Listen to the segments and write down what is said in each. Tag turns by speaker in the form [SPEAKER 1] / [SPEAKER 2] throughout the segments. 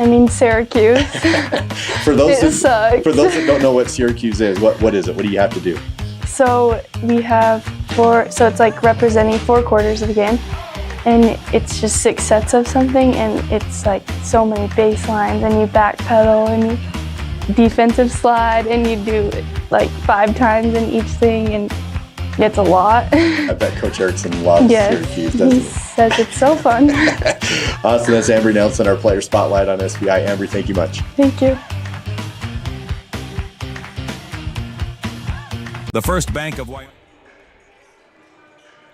[SPEAKER 1] I mean Syracuse.
[SPEAKER 2] For those
[SPEAKER 1] It sucks.
[SPEAKER 2] For those that don't know what Syracuse is, what is it? What do you have to do?
[SPEAKER 1] So we have so it's like representing 4 quarters of the game. And it's just 6 sets of something, and it's like so many baselines, and you backpedal, and you defensive slide, and you do it like 5 times in each thing, and it's a lot.
[SPEAKER 2] I bet Coach Erickson loves Syracuse, doesn't he?
[SPEAKER 1] Says it's so fun.
[SPEAKER 2] Awesome. That's Ambry Nelson, our player spotlight on SBI. Ambry, thank you much.
[SPEAKER 1] Thank you.
[SPEAKER 3] The First Bank of Wyoming.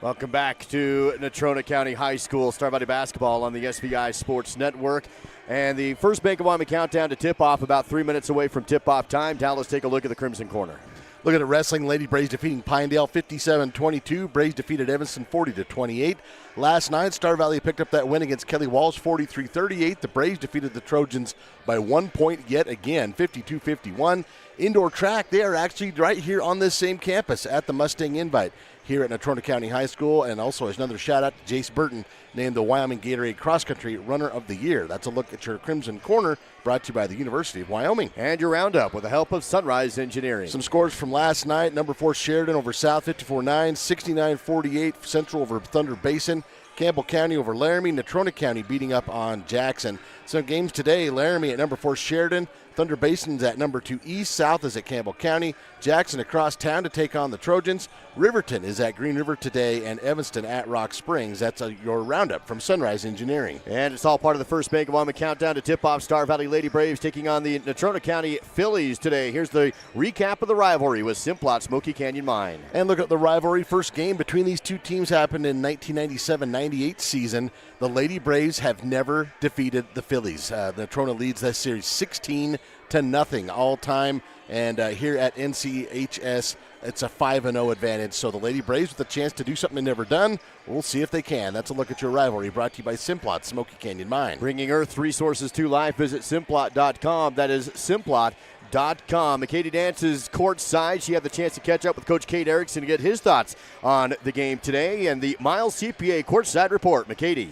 [SPEAKER 4] Welcome back to Natrona County High School. Star Valley basketball on the SBI Sports Network. And the First Bank of Wyoming countdown to tip-off, about 3 minutes away from tip-off time. Now let's take a look at the Crimson Corner.
[SPEAKER 5] Look at it, wrestling. Lady Braves defeating Pinedale 57-22. Braves defeated Evanston 40-28. Last night, Star Valley picked up that win against Kelly Walsh 43-38. The Braves defeated the Trojans by 1 point yet again, 52-51. Indoor track, they are actually right here on this same campus at the Mustang Invite here at Natrona County High School. And also as another shout out to Jace Burton, named the Wyoming Gatorade Cross Country Runner of the Year. That's a look at your Crimson Corner, brought to you by the University of Wyoming.
[SPEAKER 4] And your roundup with the help of Sunrise Engineering.
[SPEAKER 5] Some scores from last night. Number 4 Sheridan over South 54-9, 69-48 Central over Thunder Basin. Campbell County over Laramie. Natrona County beating up on Jackson. Some games today, Laramie at number 4 Sheridan. Thunder Basin's at number 2 East. South is at Campbell County. Jackson across town to take on the Trojans. Riverton is at Green River today, and Evanston at Rock Springs. That's your roundup from Sunrise Engineering.
[SPEAKER 4] And it's all part of the First Bank of Wyoming countdown to tip-off. Star Valley Lady Braves taking on the Natrona County Phillies today. Here's the recap of the rivalry with Simplot Smoky Canyon Mine.
[SPEAKER 5] And look at the rivalry. First game between these two teams happened in 1997-98 season. The Lady Braves have never defeated the Phillies. Natrona leads that series 16-0 all time. And here at NCHS, it's a 5-0 advantage. So the Lady Braves with a chance to do something they've never done. We'll see if they can. That's a look at your rivalry, brought to you by Simplot Smoky Canyon Mine.
[SPEAKER 4] Bringing Earth resources to life. Visit Simplot.com. That is Simplot.com. McKady Dance is courtside. She had the chance to catch up with Coach Kate Erickson to get his thoughts on the game today. And the Miles CPA courtside report. McKady.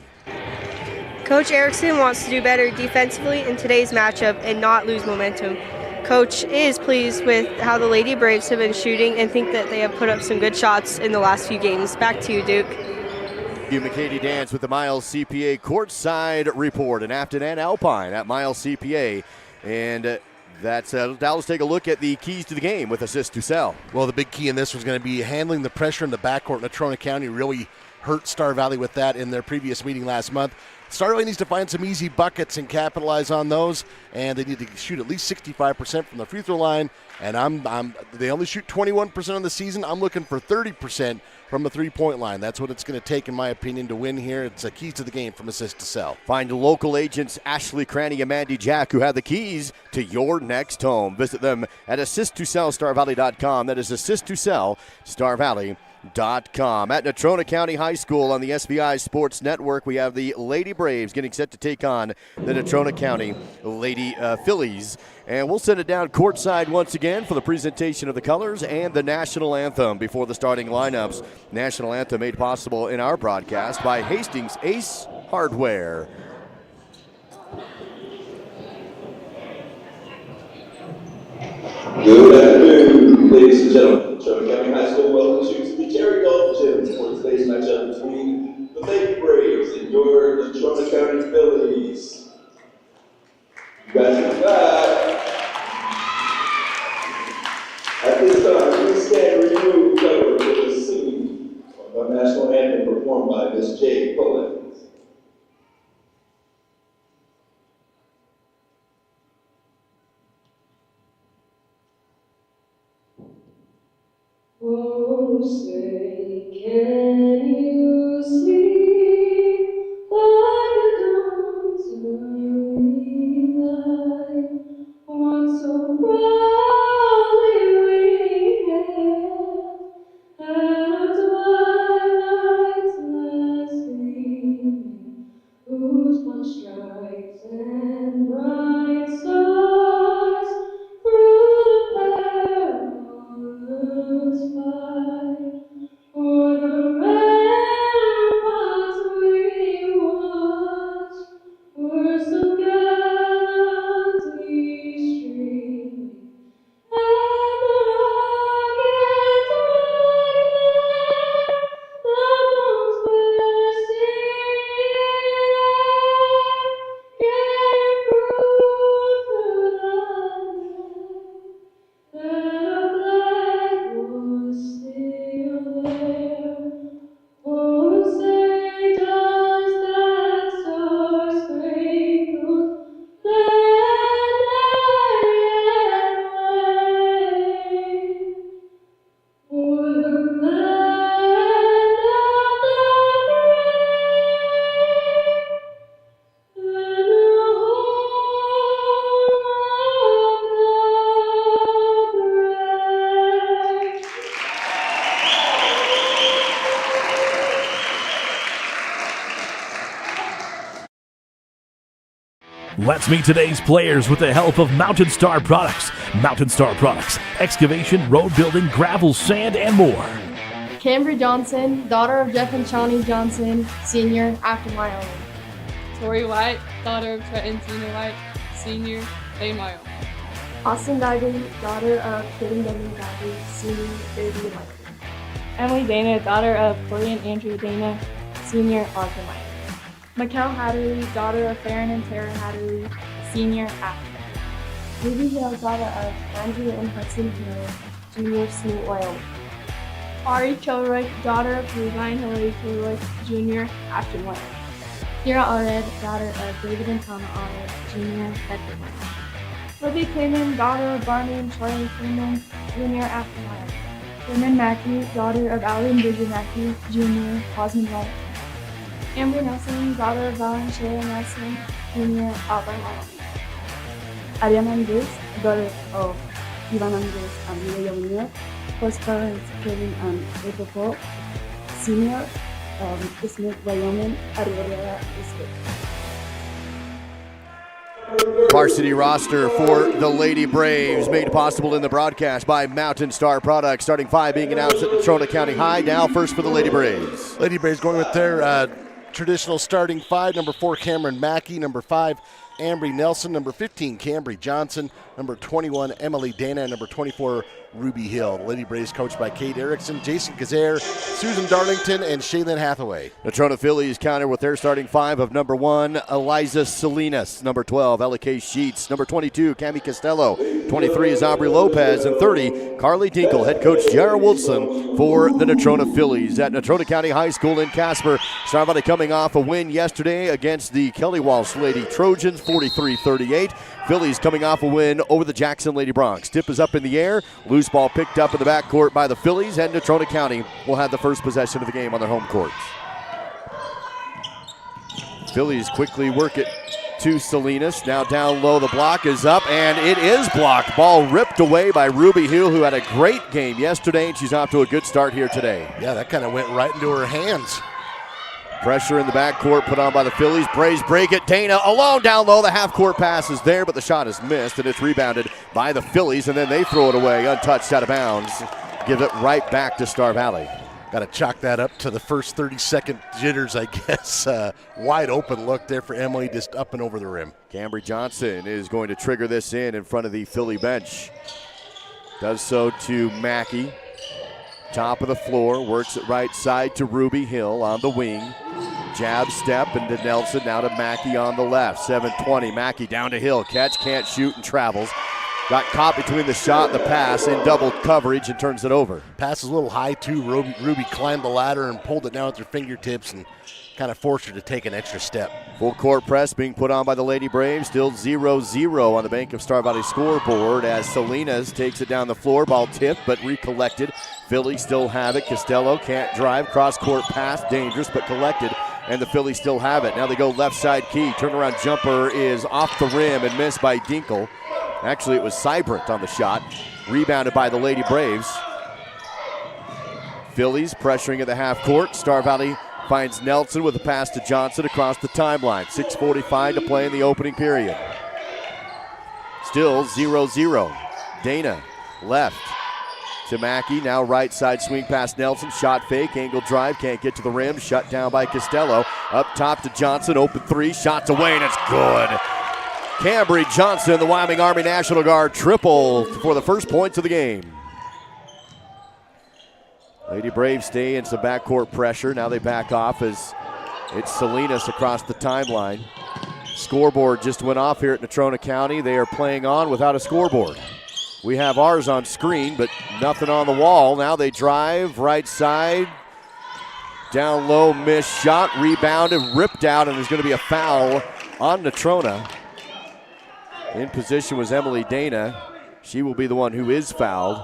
[SPEAKER 6] Coach Erickson wants to do better defensively in today's matchup and not lose momentum. Coach is pleased with how the Lady Braves have been shooting and think that they have put up some good shots in the last few games. Back to you, Duke.
[SPEAKER 4] You, McKady Dance, with the Miles CPA courtside report. And Afton and Alpine at Miles CPA. And that's let's take a look at the keys to the game with assist to sell.
[SPEAKER 5] Well, the big key in this was going to be handling the pressure in the backcourt. Natrona County really hurt Star Valley with that in their previous meeting last month. Star Valley needs to find some easy buckets and capitalize on those, and they need to shoot at least 65% from the free throw line. And they only shoot 21% on the season. I'm looking for 30% from the three-point line. That's what it's going to take, in my opinion, to win here. It's a key to the game from assist to sell.
[SPEAKER 4] Find local agents Ashley Cranny and Mandy Jack, who have the keys to your next home. Visit them at assisttosellstarvalley.com. That is assisttosellstarvalley.com. At Natrona County High School on the SBI Sports Network, we have the Lady Braves getting set to take on the Natrona County Lady Phillies. And we'll send it down courtside once again for the presentation of the colors and the national anthem before the starting lineups. National anthem made possible in our broadcast by Hastings Ace Hardware.
[SPEAKER 7] Good afternoon, ladies and gentlemen. Natrona County High School welcomes you to the Terry Golf Gym for today's matchup between the Lady Braves and your Natrona County Phillies. You guys are back. At this time, we stand renewed cover for the singing of our national anthem performed by Miss Jade Pullen.
[SPEAKER 8] Oh, say, can you see by the dawn's early light what so proudly we hailed at twilight's last gleaming, whose one strikes and bright stars through the perilous fight, o'er the
[SPEAKER 3] Let's meet today's players with the help of Mountain Star Products. Mountain Star Products, excavation, road building, gravel, sand, and more.
[SPEAKER 9] Cambry Johnson, daughter of Jeff and Shawnee Johnson, senior, Afton, Wyoming.
[SPEAKER 10] Tori White, daughter of Trent and Tina White, senior, Bay, Wyoming.
[SPEAKER 9] Austin Divey, daughter of Kitten W. Divey, senior, Fairview, Wyoming.
[SPEAKER 10] Emily Dana, daughter of Corey and Andrea Dana, senior, Ogden, Wyoming.
[SPEAKER 9] Mikkel Hatterley, daughter of Farron and Tara Hatterley, senior, Afton. Ruby Hill, daughter of Andrew and Hudson Hill, junior, Smoot, Wyoming. Ari Kilroy, daughter of Levi and Hillary Kilroy, junior, Afton, Wyoming. Kira Allred, daughter of David and Tana Allred, junior, Bedford, Wyoming. Libby Clayman, daughter of Barney and Charlie Clayman, junior, Afton, Wyoming. Sherman Mackey, daughter of Allie and Bridget Mackey, junior, Osmond, Wyoming. Amber Nelson, daughter of Val and Shayla Nelson, junior, Auburn, Wyoming.
[SPEAKER 11] Ariana Andres, daughter of Ivan Andres and Mireya Munoz, first parents Kevin and April Paul, senior, Smith, Wyoming, Arriola, District.
[SPEAKER 4] Varsity roster for the Lady Braves made possible in the broadcast by Mountain Star Products. Starting five being announced at Natrona County High. Now first for the Lady Braves.
[SPEAKER 5] Lady Braves going with their traditional starting five. Number 4, Cameron Mackey. Number 5, Ambry Nelson. Number 15, Cambry Johnson. Number 21, Emily Dana. And number 24, Ruby Hill. The Lady Braves coached by Kate Erickson, Jason Kazare, Susan Darlington, and Shaylin Hathaway.
[SPEAKER 4] Natrona Phillies counter with their starting five of number 1, Eliza Salinas. Number 12, L.A.K. Sheets. Number 22, Cami Costello. 23 is Aubrey Lopez. And 30, Carly Dinkle. Head coach Jared Wilson for the Natrona Phillies at Natrona County High School in Casper. Star Valley coming off a win yesterday against the Kelly Walsh Lady Trojans, 43-38. Phillies coming off a win over the Jackson Lady Bronx. Tip is up in the air. Loose ball picked up in the backcourt by the Phillies, and Natrona County will have the first possession of the game on their home court. Phillies quickly work it to Salinas. Now down low, the block is up, and it is blocked. Ball ripped away by Ruby Hill, who had a great game yesterday, and she's off to a good start here today.
[SPEAKER 5] Yeah, that kind of went right into her hands.
[SPEAKER 4] Pressure in the backcourt put on by the Phillies. Braves break it. Dana alone down low. The half-court pass is there, but the shot is missed, and it's rebounded by the Phillies, and then they throw it away, untouched, out of bounds. Give it right back to Star Valley.
[SPEAKER 5] Got to chalk that up to the first 30-second jitters, I guess. Wide open look there for Emily, just up and over the rim.
[SPEAKER 4] Cambry Johnson is going to trigger this in front of the Philly bench. Does so to Mackey. Top of the floor, works it right side to Ruby Hill on the wing. Jab step into Nelson, now to Mackey on the left. 7:20, Mackey down to Hill. Catch, can't shoot, and travels. Got caught between the shot and the pass in double coverage and turns it over.
[SPEAKER 5] Pass is a little high too. Ruby climbed the ladder and pulled it down with her fingertips and kind of forced her to take an extra step.
[SPEAKER 4] Full court press being put on by the Lady Braves. Still 0-0 on the Bank of Star Valley scoreboard as Salinas takes it down the floor. Ball tipped but recollected. Phillies still have it. Costello can't drive. Cross court pass, dangerous but collected. And the Phillies still have it. Now they go left side key. Turnaround jumper is off the rim and missed by Dinkle. Actually, it was Seibert on the shot. Rebounded by the Lady Braves. Phillies pressuring at the half court. Star Valley finds Nelson with a pass to Johnson across the timeline. 6:45 to play in the opening period. Still 0-0. Dana left to Mackey. Now right side swing past Nelson. Shot fake, angle drive, can't get to the rim. Shut down by Costello. Up top to Johnson, open three, shots away, and it's good. Cambry Johnson, the Wyoming Army National Guard, triple for the first points of the game. Lady Braves stay in some backcourt pressure. Now they back off as it's Salinas across the timeline. Scoreboard just went off here at Natrona County. They are playing on without a scoreboard. We have ours on screen, but nothing on the wall. Now they drive right side. Down low, missed shot, rebounded, ripped out, and there's going to be a foul on Natrona. In position was Emily Dana. She will be the one who is fouled.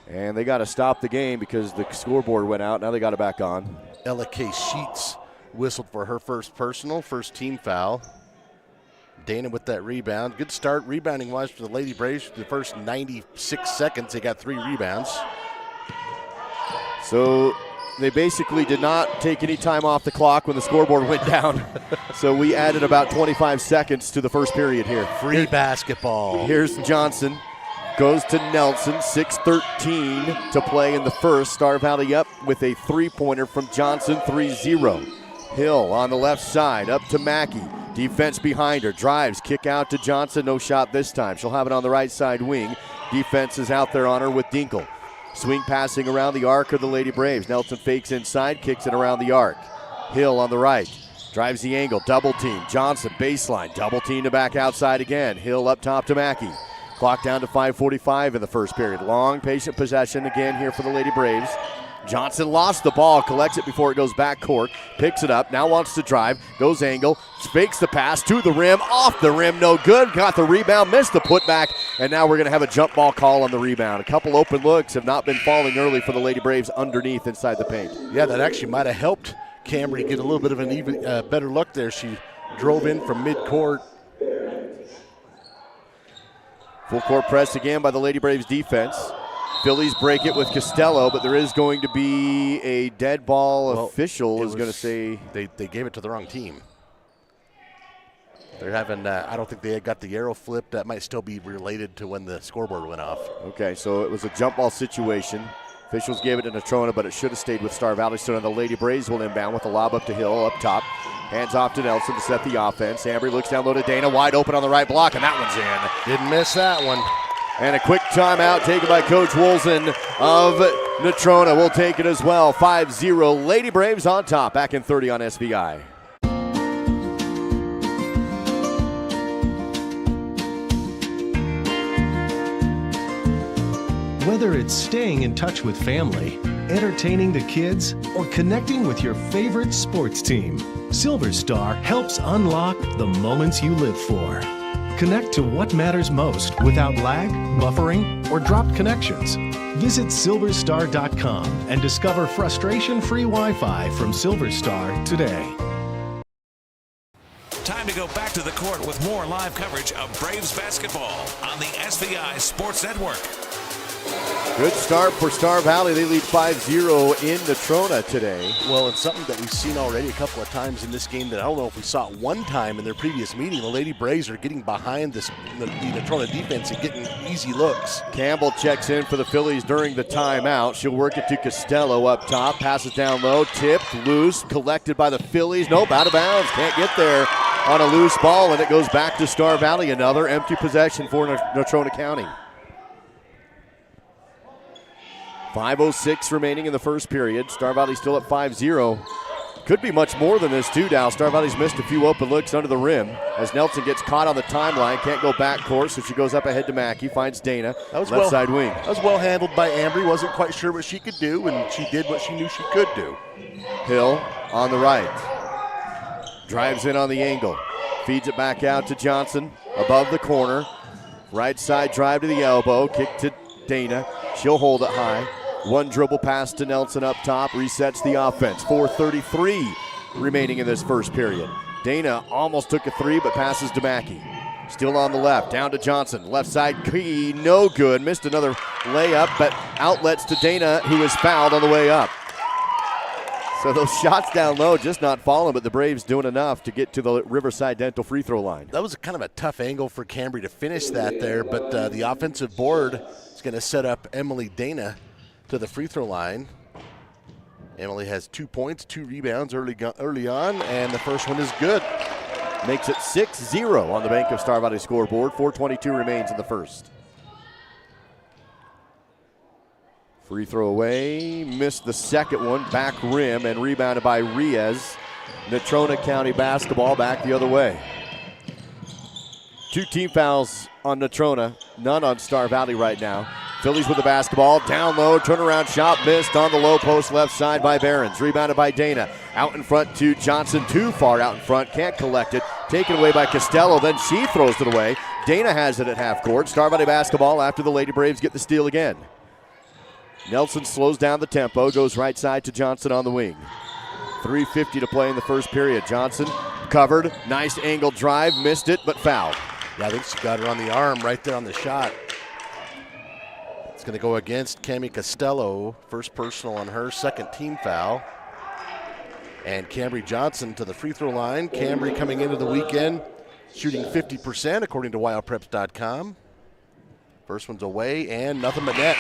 [SPEAKER 4] And they got to stop the game because the scoreboard went out. Now they got it back on.
[SPEAKER 5] L.A.K. Sheets whistled for her first personal, first team foul. Dana with that rebound. Good start rebounding-wise for the Lady Braves. For the first 96 seconds, they got 3 rebounds.
[SPEAKER 4] So They basically did not take any time off the clock when the scoreboard went down. So we added about 25 seconds to the first period here.
[SPEAKER 5] Free basketball.
[SPEAKER 4] Here's Johnson. Goes to Nelson. 6:13 to play in the first. Star Valley up with a three-pointer from Johnson, 3-0. Hill on the left side, up to Mackey. Defense behind her. Drives, kick out to Johnson. No shot this time. She'll have it on the right side wing. Defense is out there on her with Dinkle. Swing passing around the arc of the Lady Braves. Nelson fakes inside, kicks it around the arc. Hill on the right. Drives the angle, double team. Johnson baseline, double team to back outside again. Hill up top to Mackey. Clock down to 5:45 in the first period. Long, patient possession again here for the Lady Braves. Johnson lost the ball, collects it before it goes back court, picks it up, now wants to drive, goes angle, fakes the pass to the rim, off the rim, no good, got the rebound, missed the putback, and now we're going to have a jump ball call on the rebound. A couple open looks have not been falling early for the Lady Braves underneath inside the paint.
[SPEAKER 5] Yeah, that actually might have helped Camry get a little bit of an even better look there. She drove in from midcourt.
[SPEAKER 4] Full court press again by the Lady Braves defense. Phillies break it with Costello, but there is going to be a dead ball. Official is going to say
[SPEAKER 5] they gave it to the wrong team. They're having, I don't think they had got the arrow flipped. That might still be related to when the scoreboard went off.
[SPEAKER 4] Okay, so it was a jump ball situation. Officials gave it to Natrona, but it should have stayed with Star Valley. So now the Lady Braves will inbound with the lob up to Hill up top. Hands off to Nelson to set the offense. Ambry looks down low to Dana, wide open on the right block, and that one's in.
[SPEAKER 5] Didn't miss that one.
[SPEAKER 4] And a quick timeout taken by Coach Wolzen of Natrona. We'll take it as well. 5-0 Lady Braves on top. Back in 30 on SVI.
[SPEAKER 12] Whether it's staying in touch with family, entertaining the kids, or connecting with your favorite sports team, Silver Star helps unlock the moments you live for. Connect to what matters most without lag, buffering, or dropped connections. Visit silverstar.com and discover frustration-free Wi-Fi from Silverstar today.
[SPEAKER 13] Time to go back to the court with more live coverage of Braves basketball on the SVI Sports Network.
[SPEAKER 4] Good start for Star Valley. They lead 5-0 in Natrona today.
[SPEAKER 5] Well, it's something that we've seen already a couple of times in this game that I don't know if we saw it one time in their previous meeting. The Lady Braves are getting behind the Natrona defense and getting easy looks.
[SPEAKER 4] Campbell checks in for the Phillies during the timeout. She'll work it to Costello up top. Passes down low, tipped, loose, collected by the Phillies. Nope, out of bounds. Can't get there on a loose ball, and it goes back to Star Valley. Another empty possession for Natrona County. 5:06 remaining in the first period. Star Valley still at 5-0. Could be much more than this, too, Dow. Star Valley's missed a few open looks under the rim as Nelson gets caught on the timeline. Can't go back court, so she goes up ahead to Mackey. Finds Dana, left side wing.
[SPEAKER 5] That was well handled by Ambry. Wasn't quite sure what she could do, and she did what she knew she could do.
[SPEAKER 4] Hill on the right. Drives in on the angle. Feeds it back out to Johnson above the corner. Right side drive to the elbow. Kick to Dana. She'll hold it high. One dribble pass to Nelson up top. Resets the offense. 4:33 remaining in this first period. Dana almost took a three, but passes to Mackey. Still on the left. Down to Johnson. Left side key. No good. Missed another layup, but outlets to Dana, who is fouled on the way up. So those shots down low just not falling, but the Braves doing enough to get to the Riverside Dental free throw line.
[SPEAKER 5] That was kind of a tough angle for Cambry to finish that there, but the offensive board is going to set up Emily Dana to the free throw line. Emily has 2 points, 2 rebounds early on, and the first one is good.
[SPEAKER 4] Makes it 6-0 on the Bank of Star Valley scoreboard. 4:22 remains in the first. Free throw away, missed the second one, back rim, and rebounded by Riaz. Natrona County basketball back the other way. 2 team fouls on Natrona, none on Star Valley right now. Phillies with the basketball, down low, turnaround shot missed on the low post left side by Behrens. Rebounded by Dana, out in front to Johnson, too far out in front, can't collect it. Taken away by Costello, then she throws it away. Dana has it at half court. Star Valley basketball after the Lady Braves get the steal again. Nelson slows down the tempo, goes right side to Johnson on the wing. 3:50 to play in the first period. Johnson covered, nice angle drive, missed it, but fouled.
[SPEAKER 5] Yeah, I think she got her on the arm right there on the shot. It's going to go against Cami Costello. First personal on her, second team foul. And Cambry Johnson to the free throw line. Cambry coming into the weekend shooting 50% according to wildpreps.com. First one's away and nothing but net.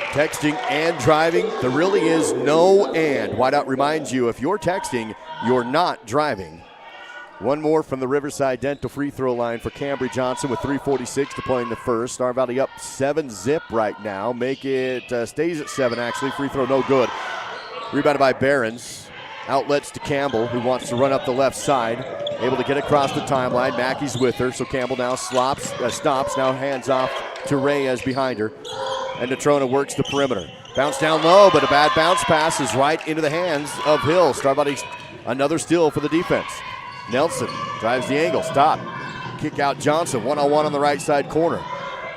[SPEAKER 4] Texting and driving, there really is no and. Whiteout reminds you, if you're texting, you're not driving. One more from the Riverside Dental free throw line for Cambry Johnson with 3:46 to play in the first. Star Valley up 7-zip right now. Make it, stays at 7 actually. Free throw no good. Rebounded by Behrens. Outlets to Campbell, who wants to run up the left side. Able to get across the timeline. Mackey's with her, so Campbell now stops. Now hands off to Reyes behind her. And Natrona works the perimeter. Bounce down low, but a bad bounce pass is right into the hands of Hill. Star Valley, another steal for the defense. Nelson drives the angle, stop. Kick out Johnson, one-on-one on the right side corner.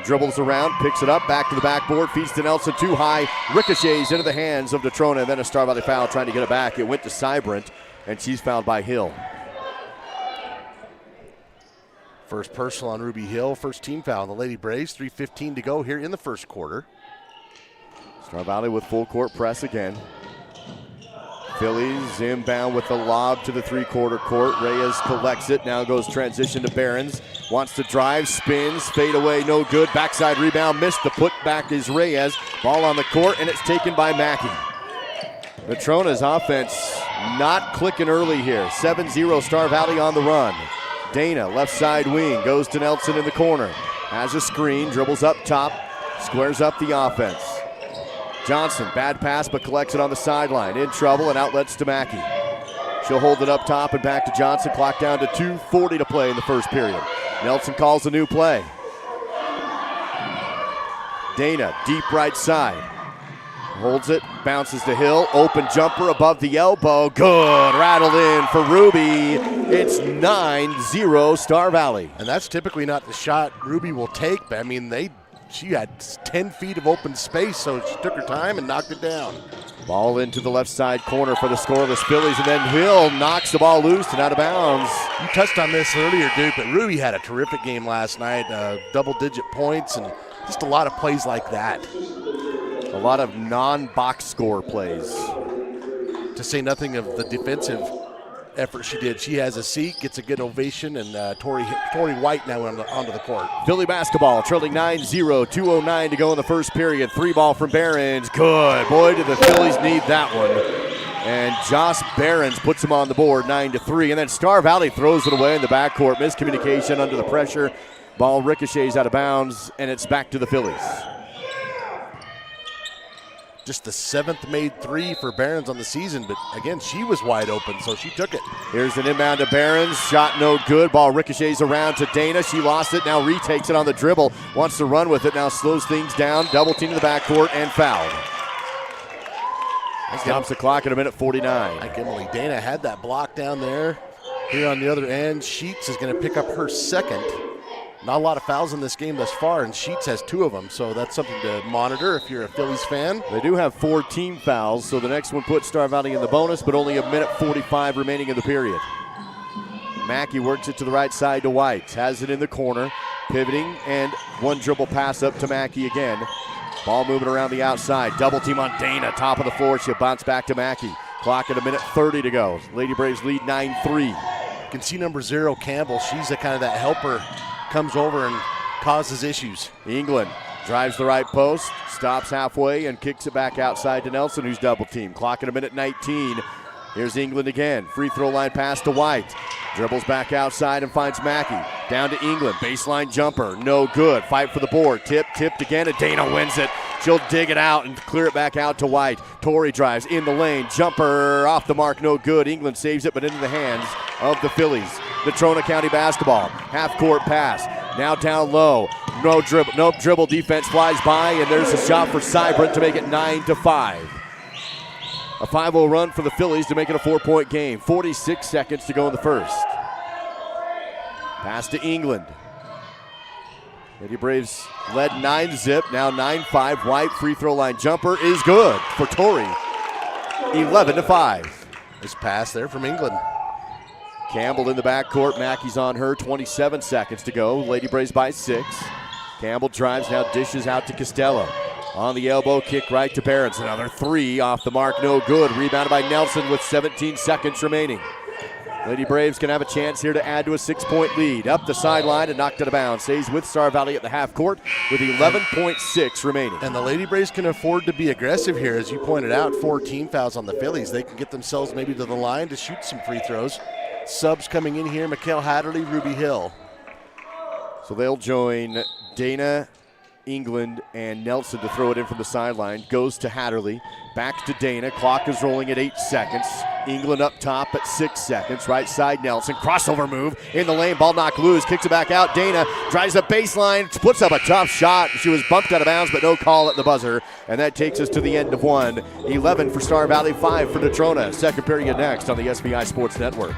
[SPEAKER 4] Dribbles around, picks it up, back to the backboard, feeds to Nelson, too high. Ricochets into the hands of Natrona, and then a Star Valley foul trying to get it back. It went to Sybrant, and she's fouled by Hill.
[SPEAKER 5] First personal on Ruby Hill, first team foul on the Lady Braves. 3:15 to go here in the first quarter.
[SPEAKER 4] Star Valley with full court press again. Phillies inbound with the lob to the three-quarter court. Reyes collects it, now goes transition to Behrens. Wants to drive, spins, fade away, no good. Backside rebound, missed. The putback is Reyes. Ball on the court, and it's taken by Mackey. Natrona's offense not clicking early here. 7-0 Star Valley on the run. Dana, left side wing, goes to Nelson in the corner. Has a screen, dribbles up top, squares up the offense. Johnson, bad pass, but collects it on the sideline. In trouble, and outlets to Mackey. She'll hold it up top and back to Johnson. Clock down to 2:40 to play in the first period. Nelson calls a new play. Dana, deep right side. Holds it, bounces to Hill. Open jumper above the elbow. Good, rattled in for Ruby. It's 9-0 Star Valley.
[SPEAKER 5] And that's typically not the shot Ruby will take, but I mean, she had 10 feet of open space, so she took her time and knocked it down.
[SPEAKER 4] Ball into the left side corner for the scoreless Phillies, and then Hill knocks the ball loose and out of bounds.
[SPEAKER 5] You touched on this earlier, Duke, but Ruby had a terrific game last night. Double-digit points and just a lot of plays like that.
[SPEAKER 4] A lot of non-box score plays.
[SPEAKER 5] To say nothing of the defensive effort she did. She has a seat, gets a good ovation, and Tori White now onto the court.
[SPEAKER 4] Philly basketball trailing 9-0, 2:09 to go in the first period. 3-ball from Behrens. Good. Boy, do the Phillies need that one. And Joss Behrens puts them on the board, 9-3. And then Star Valley throws it away in the backcourt. Miscommunication under the pressure. Ball ricochets out of bounds, and it's back to the Phillies.
[SPEAKER 5] Just the 7th made three for Behrens on the season, but again, she was wide open, so she took it.
[SPEAKER 4] Here's an inbound to Behrens. Shot no good. Ball ricochets around to Dana. She lost it. Now retakes it on the dribble. Wants to run with it. Now slows things down. Double team to the backcourt and fouled. Stops the clock at 1:49.
[SPEAKER 5] Like Emily, Dana had that block down there. Here on the other end, Sheets is going to pick up her second. Not a lot of fouls in this game thus far, and Sheets has 2 of them, so that's something to monitor if you're a Phillies fan.
[SPEAKER 4] They do have 4 team fouls, so the next one puts Star Valley in the bonus, but only 1:45 remaining in the period. Mackey works it to the right side to White. Has it in the corner, pivoting, and one dribble pass up to Mackey again. Ball moving around the outside. Double team on Dana, top of the floor. She'll bounce back to Mackey. Clock at 1:30 to go. Lady Braves lead 9-3.
[SPEAKER 5] You can see number 0, Campbell. She's kind of that helper. Comes over and causes issues.
[SPEAKER 4] England drives the right post, stops halfway, and kicks it back outside to Nelson, who's double teamed. Clock at 1:19. Here's England again. Free throw line pass to White. Dribbles back outside and finds Mackey. Down to England. Baseline jumper. No good. Fight for the board. Tipped again, and Dana wins it. She'll dig it out and clear it back out to White. Torrey drives in the lane. Jumper off the mark. No good. England saves it, but into the hands of the Phillies. Natrona County basketball. Half-court pass. Now down low. No dribble. Defense flies by, and there's a shot for Sybrant to make it 9-5. A 5-0 run for the Phillies to make it a 4-point game. 46 seconds to go in the first. Pass to England. Lady Braves led 9-zip, now 9-5. White free throw line jumper is good for Torrey. 11-5.
[SPEAKER 5] This pass there from England.
[SPEAKER 4] Campbell in the backcourt. Mackey's on her. 27 seconds to go. Lady Braves by 6. Campbell drives, now dishes out to Costello. On the elbow, kick right to Behrens. Another three off the mark, no good. Rebounded by Nelson with 17 seconds remaining. Lady Braves can have a chance here to add to a 6-point lead. Up the sideline and knocked out of bounds. Stays with Star Valley at the half court with 11.6 remaining.
[SPEAKER 5] And the Lady Braves can afford to be aggressive here. As you pointed out, 4 team fouls on the Phillies. They can get themselves maybe to the line to shoot some free throws. Subs coming in here, Mikhail Hatterley, Ruby Hill.
[SPEAKER 4] So they'll join Dana, England, and Nelson to throw it in from the sideline. Goes to Hatterley. Back to Dana. Clock is rolling at 8 seconds. England up top at 6 seconds. Right side Nelson. Crossover move in the lane. Ball knocked loose. Kicks it back out. Dana drives the baseline. Puts up a tough shot. She was bumped out of bounds, but no call at the buzzer. And that takes us to the end of one. 11 for Star Valley, 5 for Natrona. Second period next on the SVI Sports Network.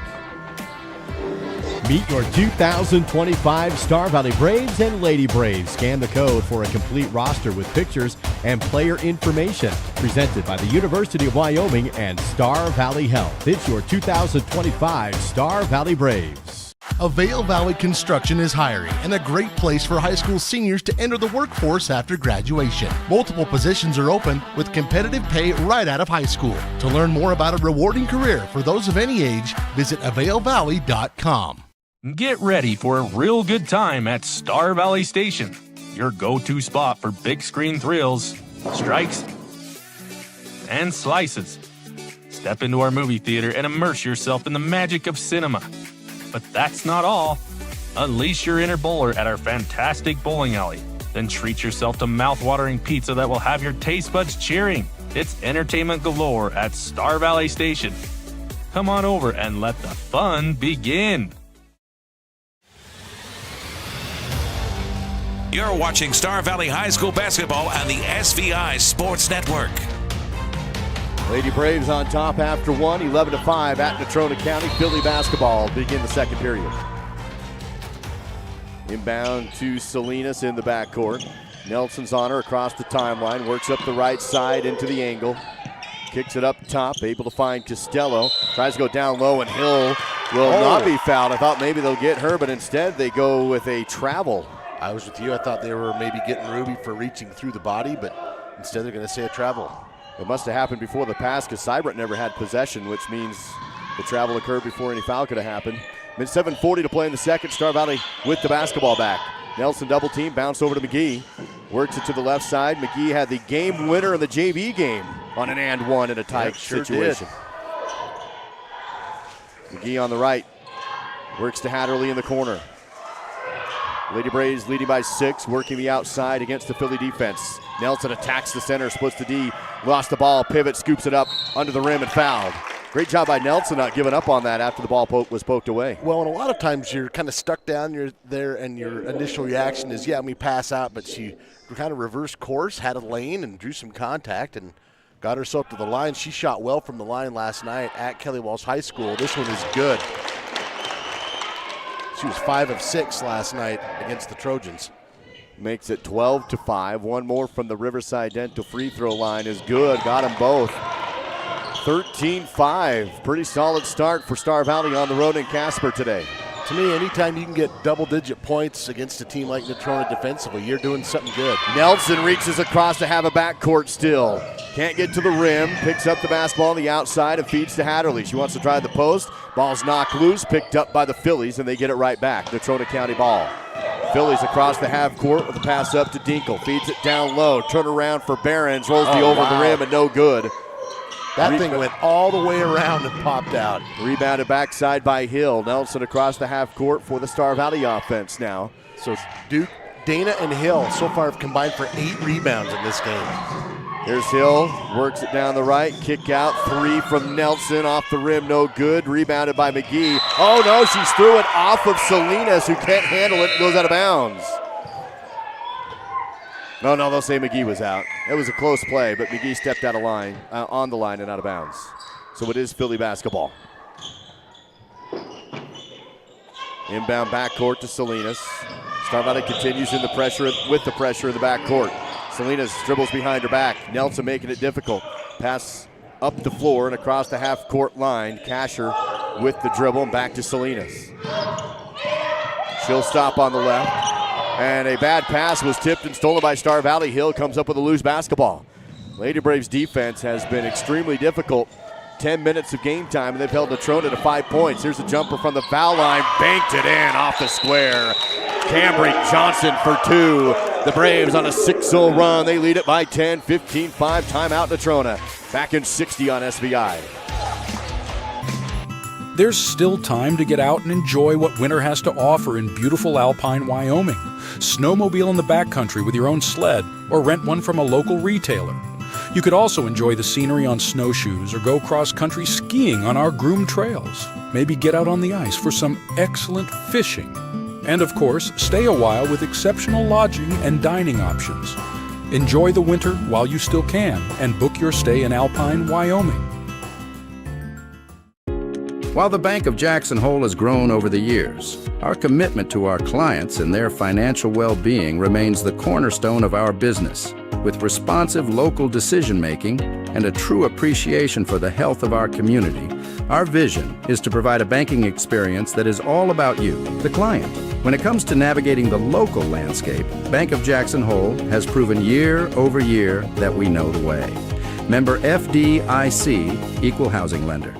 [SPEAKER 14] Meet your 2025 Star Valley Braves and Lady Braves. Scan the code for a complete roster with pictures and player information. Presented by the University of Wyoming and Star Valley Health. It's your 2025 Star Valley Braves.
[SPEAKER 15] Avail Valley Construction is hiring and a great place for high school seniors to enter the workforce after graduation. Multiple positions are open with competitive pay right out of high school. To learn more about a rewarding career for those of any age, visit availvalley.com.
[SPEAKER 16] Get ready for a real good time at Star Valley Station, your go-to spot for big screen thrills, strikes, and slices. Step into our movie theater and immerse yourself in the magic of cinema. But that's not all. Unleash your inner bowler at our fantastic bowling alley. Then treat yourself to mouth-watering pizza that will have your taste buds cheering. It's entertainment galore at Star Valley Station. Come on over and let the fun begin.
[SPEAKER 13] You're watching Star Valley High School basketball on the SVI Sports Network.
[SPEAKER 4] Lady Braves on top after one, 11-5 at Natrona County. Philly basketball begin the second period. Inbound to Salinas in the backcourt. Nelson's on her across the timeline, works up the right side into the angle. Kicks it up top, able to find Costello. Tries to go down low, and Hill will not be fouled. I thought maybe they'll get her, but instead they go with a travel.
[SPEAKER 5] I was with you. I thought they were maybe getting Ruby for reaching through the body, but instead they're going to say a travel.
[SPEAKER 4] It must have happened before the pass because Seibert never had possession, which means the travel occurred before any foul could have happened. Mid 7:40 to play in the second. Star Valley with the basketball back. Nelson double team, bounce over to McGee. Works it to the left side. McGee had the game winner in the JV game on an and one in a tight situation. McGee on the right. Works to Hatterley in the corner. Lady Braves leading by 6, working the outside against the Philly defense. Nelson attacks the center, splits the D, lost the ball, pivot, scoops it up under the rim and fouled. Great job by Nelson not giving up on that after the ball was poked away.
[SPEAKER 5] Well, and a lot of times you're kind of stuck down there and your initial reaction is, yeah, let me pass out, but she kind of reversed course, had a lane and drew some contact and got herself to the line. She shot well from the line last night at Kelly Walsh High School. This one is good. She was 5 of 6 last night against the Trojans.
[SPEAKER 4] Makes it 12-5. One more from the Riverside Dental free throw line is good. Got them both. 13-5. Pretty solid start for Star Valley on the road in Casper today.
[SPEAKER 5] To me, anytime you can get double-digit points against a team like Natrona defensively, you're doing something good.
[SPEAKER 4] Nelson reaches across to have a backcourt still. Can't get to the rim. Picks up the basketball on the outside and feeds to Hatterley. She wants to drive the post. Ball's knocked loose, picked up by the Phillies, and they get it right back. Natrona County ball. Phillies across the half court with a pass up to Dinkle. Feeds it down low. Turn around for Behrens. Rolls over the rim and no good.
[SPEAKER 5] That thing went all the way around and popped out.
[SPEAKER 4] Rebounded backside by Hill. Nelson across the half court for the Star Valley offense now.
[SPEAKER 5] So Duke, Dana, and Hill so far have combined for 8 rebounds in this game.
[SPEAKER 4] Here's Hill, works it down the right, kick out, 3 from Nelson, off the rim, no good, rebounded by McGee. Oh no, she's threw it off of Salinas, who can't handle it, goes out of bounds. No, they'll say McGee was out. It was a close play, but McGee stepped out of line, on the line and out of bounds. So it is Philly basketball. Inbound backcourt to Salinas. Star Valley continues in the pressure with the pressure in the backcourt. Salinas dribbles behind her back. Nelson making it difficult. Pass up the floor and across the half-court line. Kasher with the dribble and back to Salinas. She'll stop on the left. And a bad pass was tipped and stolen by Star Valley. Hill comes up with a loose basketball. Lady Braves defense has been extremely difficult. 10 minutes of game time, and they've held Natrona to 5 points. Here's a jumper from the foul line. Banked it in off the square. Cambry Johnson for 2. The Braves on a 6-0 run. They lead it by 10, 15-5. Timeout Natrona. Back in 60 on SVI.
[SPEAKER 17] There's still time to get out and enjoy what winter has to offer in beautiful Alpine, Wyoming. Snowmobile in the backcountry with your own sled, or rent one from a local retailer. You could also enjoy the scenery on snowshoes or go cross-country skiing on our groomed trails. Maybe get out on the ice for some excellent fishing. And of course, stay a while with exceptional lodging and dining options. Enjoy the winter while you still can and book your stay in Alpine, Wyoming.
[SPEAKER 18] While the Bank of Jackson Hole has grown over the years, our commitment to our clients and their financial well-being remains the cornerstone of our business. With responsive local decision-making and a true appreciation for the health of our community, our vision is to provide a banking experience that is all about you, the client. When it comes to navigating the local landscape, Bank of Jackson Hole has proven year over year that we know the way. Member FDIC, Equal Housing Lender.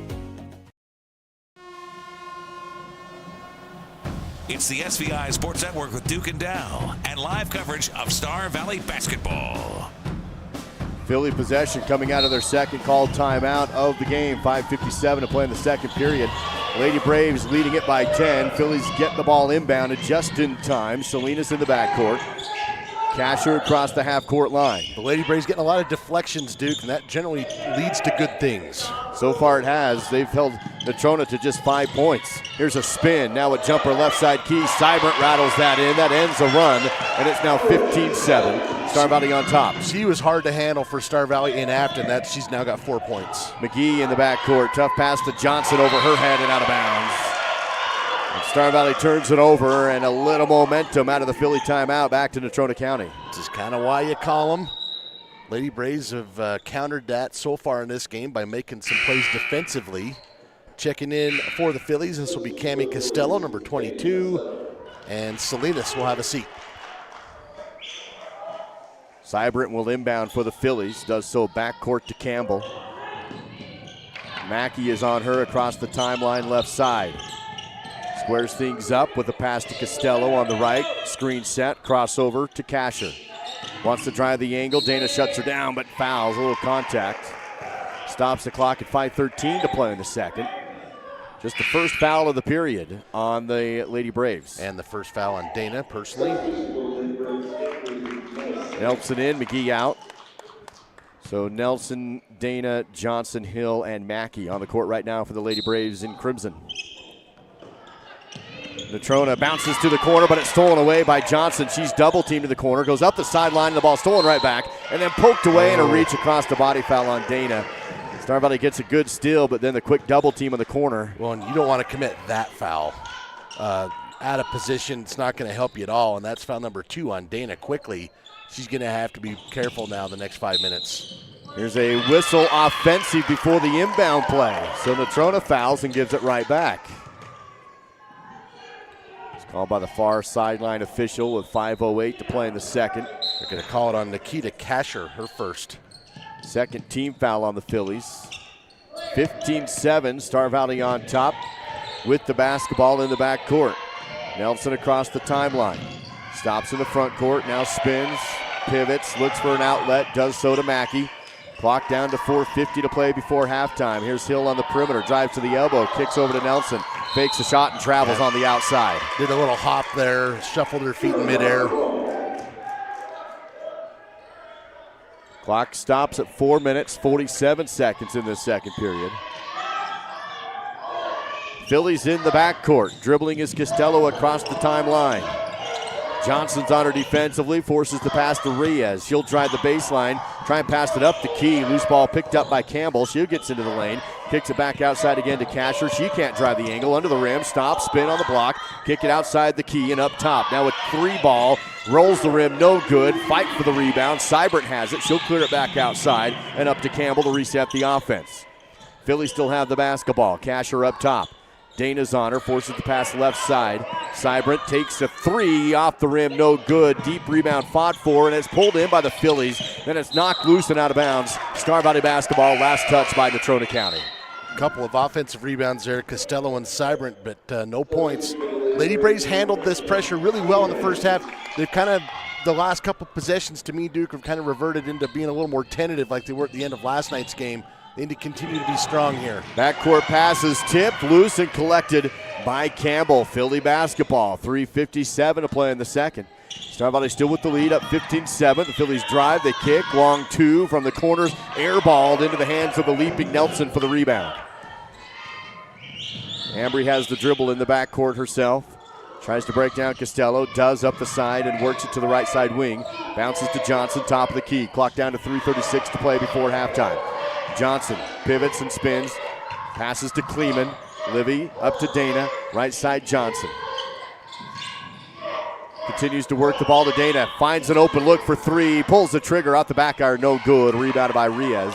[SPEAKER 13] It's the SVI Sports Network with Duke and Dow and live coverage of Star Valley basketball.
[SPEAKER 4] Philly possession coming out of their second called timeout of the game. 5:57 to play in the second period. Lady Braves leading it by 10. Phillies get the ball inbounded just in time. Salinas in the backcourt. Casher across the half-court line.
[SPEAKER 5] The Lady Braves getting a lot of deflections, Duke, and that generally leads to good things.
[SPEAKER 4] So far it has. They've held Natrona to just 5 points. Here's a spin. Now a jumper left side key. Seibert rattles that in. That ends a run, and it's now 15-7. Star Valley on top.
[SPEAKER 5] She was hard to handle for Star Valley in Afton. That she's now got 4 points.
[SPEAKER 4] McGee in the backcourt. Tough pass to Johnson over her head and out of bounds. And Star Valley turns it over, and a little momentum out of the Philly timeout back to Natrona County.
[SPEAKER 5] This is kind of why you call them. Lady Braves have countered that so far in this game by making some plays defensively. Checking in for the Phillies, this will be Cami Costello, number 22, and Salinas will have a seat.
[SPEAKER 4] Seibert will inbound for the Phillies, does so backcourt to Campbell. Mackey is on her across the timeline left side. Squares things up with a pass to Costello on the right. Screen set, crossover to Casher. Wants to drive the angle. Dana shuts her down, but fouls. A little contact. Stops the clock at 5:13 to play in the second. Just the first foul of the period on the Lady Braves.
[SPEAKER 5] And the first foul on Dana, personally.
[SPEAKER 4] Nelson in, McGee out. So Nelson, Dana, Johnson, Hill, and Mackey on the court right now for the Lady Braves in crimson. Natrona bounces to the corner, but it's stolen away by Johnson. She's double teamed to the corner, goes up the sideline, and the ball stolen right back, and then poked away and a reach across the body foul on Dana. Star Valley gets a good steal, but then the quick double team in the corner.
[SPEAKER 5] Well, and you don't want to commit that foul. Out of position, it's not going to help you at all, and that's foul number 2 on Dana quickly. She's going to have to be careful now the next 5 minutes.
[SPEAKER 4] Here's a whistle offensive before the inbound play. So Natrona fouls and gives it right back. It's called by the far sideline official with 5:08 to play in the second.
[SPEAKER 5] They're going to call it on Nikita Casher, her first.
[SPEAKER 4] Second team foul on the Phillies. 15-7, Star Valley on top with the basketball in the backcourt. Nelson across the timeline. Stops in the front court, now spins, pivots, looks for an outlet, does so to Mackey. Clock down to 4:50 to play before halftime. Here's Hill on the perimeter, drives to the elbow, kicks over to Nelson, fakes a shot and travels on the outside.
[SPEAKER 5] Did a little hop there, shuffled her feet in midair.
[SPEAKER 4] Clock stops at 4 minutes, 47 seconds in this second period. Phillies in the backcourt, dribbling is Costello across the timeline. Johnson's on her defensively, forces the pass to Reyes. She'll drive the baseline, try and pass it up the key. Loose ball picked up by Campbell. She gets into the lane, kicks it back outside again to Casher. She can't drive the angle, under the rim, stop, spin on the block, kick it outside the key and up top. Now with 3 ball, rolls the rim, no good, fight for the rebound. Seibert has it, she'll clear it back outside and up to Campbell to reset the offense. Phillies still have the basketball, Casher up top. Dana's on her, forces the pass left side. Seibert takes a three off the rim, no good. Deep rebound fought for, and it's pulled in by the Phillies. Then it's knocked loose and out of bounds. Star Valley basketball, last touch by Natrona County.
[SPEAKER 5] A couple of offensive rebounds there, Costello and Seibert, but no points. Lady Braves handled this pressure really well in the first half. They've kind of, the last couple of possessions to me, Duke, have kind of reverted into being a little more tentative like they were at the end of last night's game. They need to continue to be strong here.
[SPEAKER 4] Backcourt passes tipped, loose and collected by Campbell. Philly basketball, 3:57 to play in the second. Star Valley still with the lead, up 15-7. The Phillies drive, they kick, long two from the corners, airballed into the hands of the leaping Nelson for the rebound. Ambry has the dribble in the backcourt herself. Tries to break down Costello, does up the side and works it to the right side wing. Bounces to Johnson, top of the key. Clock down to 3:36 to play before halftime. Johnson pivots and spins, passes to Kleeman. Livy up to Dana, right side Johnson. Continues to work the ball to Dana, finds an open look for three, pulls the trigger off the back iron, no good. Rebounded by Riaz.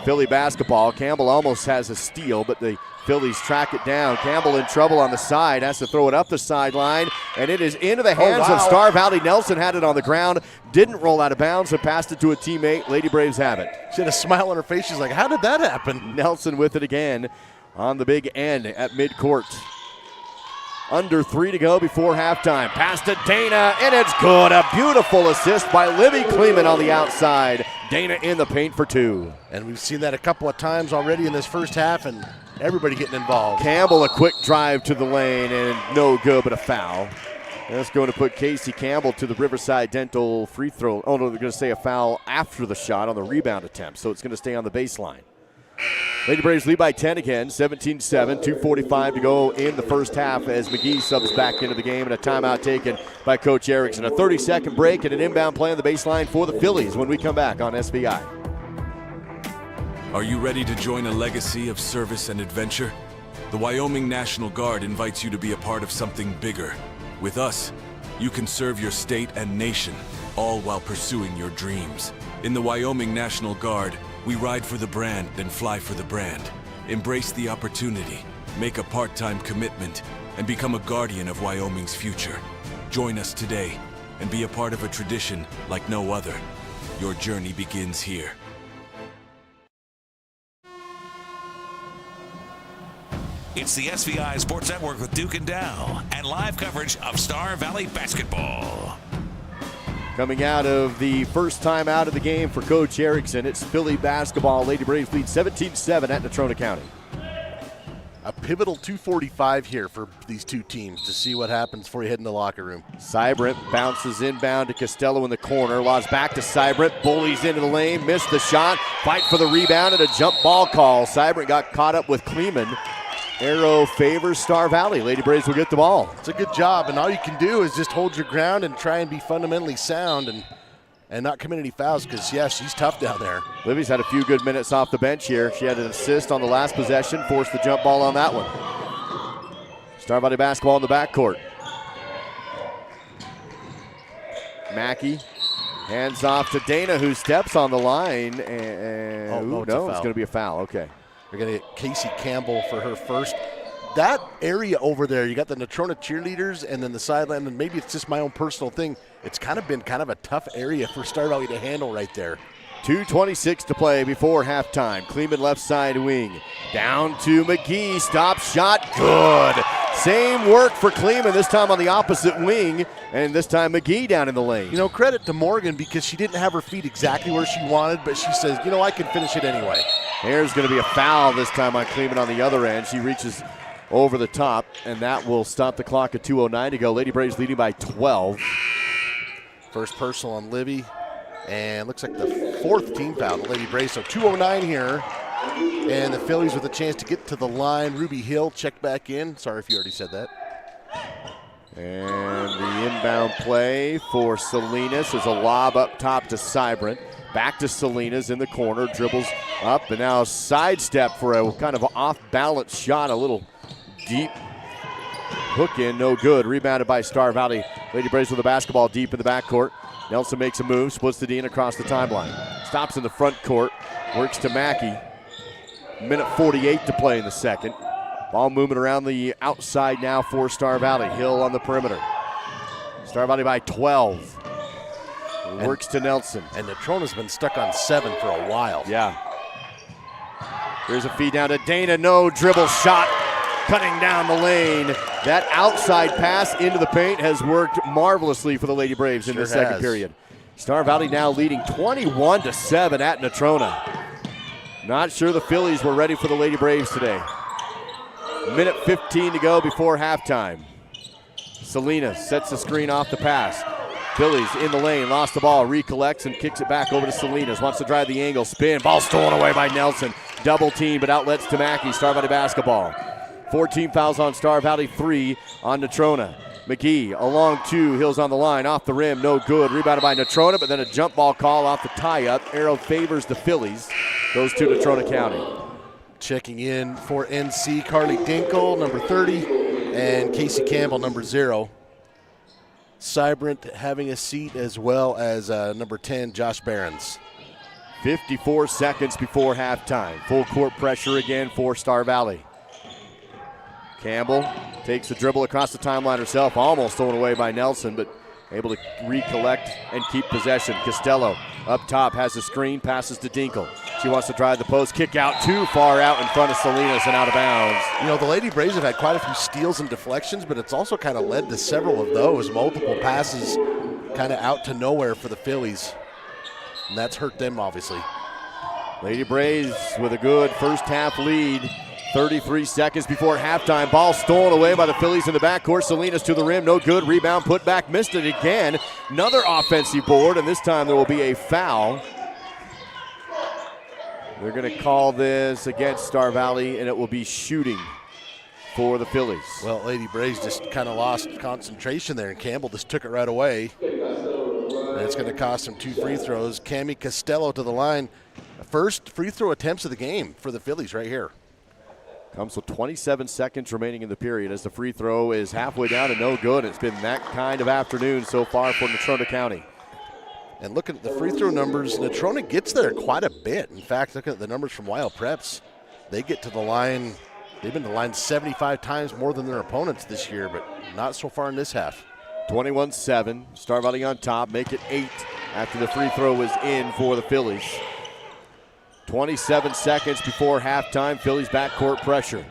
[SPEAKER 4] Philly basketball, Campbell almost has a steal, but the Phillies track it down. Campbell in trouble on the side, has to throw it up the sideline, and it is into the hands of Star Valley. Nelson had it on the ground, didn't roll out of bounds, and passed it to a teammate. Lady Braves have it.
[SPEAKER 5] She had a smile on her face. She's like, how did that happen?
[SPEAKER 4] Nelson with it again on the big end at midcourt. Under 3 to go before halftime. Pass to Dana, and it's good. A beautiful assist by Livy Kleeman on the outside. Dana in the paint for two.
[SPEAKER 5] And we've seen that a couple of times already in this first half, and everybody getting involved.
[SPEAKER 4] Campbell, a quick drive to the lane, and no good, but a foul. That's going to put Casey Campbell to the Riverside Dental free throw. Oh, no, they're going to say a foul after the shot on the rebound attempt, so it's going to stay on the baseline. Lady Braves lead by 10 again, 17-7, 2:45 to go in the first half as McGee subs back into the game, and a timeout taken by Coach Erickson. A 30-second break and an inbound play on the baseline for the Phillies when we come back on SVI.
[SPEAKER 19] Are you ready to join a legacy of service and adventure? The Wyoming National Guard invites you to be a part of something bigger. With us, you can serve your state and nation, all while pursuing your dreams. In the Wyoming National Guard, we ride for the brand and fly for the brand. Embrace the opportunity, make a part-time commitment, and become a guardian of Wyoming's future. Join us today and be a part of a tradition like no other. Your journey begins here.
[SPEAKER 13] It's the SVI Sports Network with Duke and Dow and live coverage of Star Valley basketball.
[SPEAKER 4] Coming out of the first time out of the game for Coach Erickson, it's Philly basketball. Lady Braves lead 17-7 at Natrona County.
[SPEAKER 5] A pivotal 2:45 here for these two teams to see what happens before you head in the locker room.
[SPEAKER 4] Seibert bounces inbound to Costello in the corner. Lost back to Seibert. Bullies into the lane. Missed the shot. Fight for the rebound and a jump ball call. Seibert got caught up with Kleeman. Arrow favors Star Valley. Lady Braves will get the ball.
[SPEAKER 5] It's a good job, and all you can do is just hold your ground and try and be fundamentally sound and not commit any fouls because, yeah, she's tough down there.
[SPEAKER 4] Livy's had a few good minutes off the bench here. She had an assist on the last possession, forced the jump ball on that one. Star Valley basketball in the backcourt. Mackey hands off to Dana, who steps on the line, and it's going to be a foul. Okay.
[SPEAKER 5] We're going to get Casey Campbell for her first. That area over there, you got the Natrona cheerleaders and then the sideline, and maybe it's just my own personal thing. It's kind of been a tough area for Star Valley to handle right there.
[SPEAKER 4] 2:26 to play before halftime. Kleeman left side wing. Down to McGee. Stop shot. Good. Same work for Kleeman, this time on the opposite wing, and this time McGee down in the lane.
[SPEAKER 5] You know, credit to Morgan because she didn't have her feet exactly where she wanted, but she says, you know, I can finish it anyway.
[SPEAKER 4] There's going to be a foul this time on Kleeman on the other end. She reaches over the top, and that will stop the clock at 2:09 to go. Lady Braves leading by 12.
[SPEAKER 5] First personal on Livy, and looks like the fourth team foul on Lady Braves. So 2:09 here, and the Phillies with a chance to get to the line. Ruby Hill checked back in. Sorry if you already said that.
[SPEAKER 4] And the inbound play for Salinas is a lob up top to Seibert. Back to Salinas in the corner, dribbles up, and now sidestep for a kind of off-balance shot, a little deep hook in, no good. Rebounded by Star Valley. Lady Braves with the basketball deep in the backcourt. Nelson makes a move, splits the D in across the timeline. Stops in the front court, works to Mackey. Minute 48 to play in the second. Ball moving around the outside now for Star Valley. Hill on the perimeter. Star Valley by 12. Works to Nelson.
[SPEAKER 5] And Natrona's been stuck on 7 for a while.
[SPEAKER 4] Yeah. Here's a feed down to Dana. No dribble shot. Cutting down the lane. That outside pass into the paint has worked marvelously for the Lady Braves in the second period. Star Valley now leading 21-7 at Natrona. Not sure the Phillies were ready for the Lady Braves today. Minute 15 to go before halftime. Salinas sets the screen off the pass. Phillies in the lane, lost the ball, recollects and kicks it back over to Salinas. Wants to drive the angle, spin, ball stolen away by Nelson. Double team, but outlets to Mackey. Star Valley basketball. 14 fouls on Star Valley, 3 on Natrona. McGee, a long 2, Hills on the line, off the rim, no good. Rebounded by Natrona, but then a jump ball call off the tie-up. Arrow favors the Phillies. Goes to Natrona County.
[SPEAKER 5] Checking in for NC, Carly Dinkle, number 30, and Casey Campbell, number 0. Cybrant having a seat, as well as number 10, Josh Behrens.
[SPEAKER 4] 54 seconds before halftime. Full court pressure again for Star Valley. Campbell takes the dribble across the timeline herself, almost thrown away by Nelson, but able to recollect and keep possession. Costello up top has the screen, passes to Dinkle. She wants to drive the post, kick out too far out in front of Salinas and out of bounds.
[SPEAKER 5] You know, the Lady Braves have had quite a few steals and deflections, but it's also kind of led to several of those. Multiple passes kind of out to nowhere for the Phillies, and that's hurt them, obviously.
[SPEAKER 4] Lady Braves with a good first half lead. 33 seconds before halftime. Ball stolen away by the Phillies in the backcourt. Salinas to the rim, no good. Rebound, put back, missed it again. Another offensive board, and this time there will be a foul. They're going to call this against Star Valley, and it will be shooting for the Phillies.
[SPEAKER 5] Well, Lady Braves just kind of lost concentration there, and Campbell just took it right away. And it's going to cost him 2 free throws. Cami Costello to the line. First free throw attempts of the game for the Phillies right here.
[SPEAKER 4] Comes with 27 seconds remaining in the period as the free throw is halfway down and no good. It's been that kind of afternoon so far for Natrona County.
[SPEAKER 5] And looking at the free throw numbers, Natrona gets there quite a bit. In fact, looking at the numbers from Wild Preps, they get to the line. They've been to the line 75 times more than their opponents this year, but not so far in this half.
[SPEAKER 4] 21-7, Star Valley on top, make it 8 after the free throw was in for the Phillies. 27 seconds before halftime, Phillies backcourt pressure.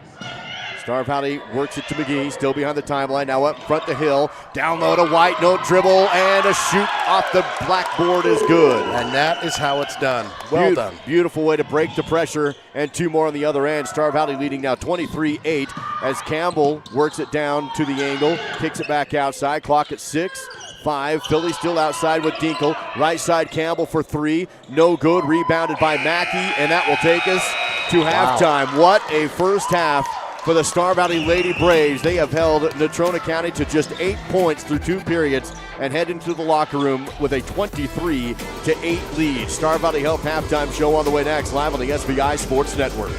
[SPEAKER 4] Star Valley works it to McGee, still behind the timeline, now up front to Hill. Down low to White, no dribble, and a shoot off the blackboard is good.
[SPEAKER 5] And that is how it's done. Well done.
[SPEAKER 4] Beautiful way to break the pressure, and 2 more on the other end. Star Valley leading now 23-8 as Campbell works it down to the angle, kicks it back outside, clock at 6. 5. Philly still outside with Dinkle. Right side Campbell for 3. No good. Rebounded by Mackey, and that will take us to halftime. What a first half for the Star Valley Lady Braves. They have held Natrona County to just 8 points through 2 periods and head into the locker room with a 23-8 lead. Star Valley Health halftime show on the way next, live on the SBI Sports Network.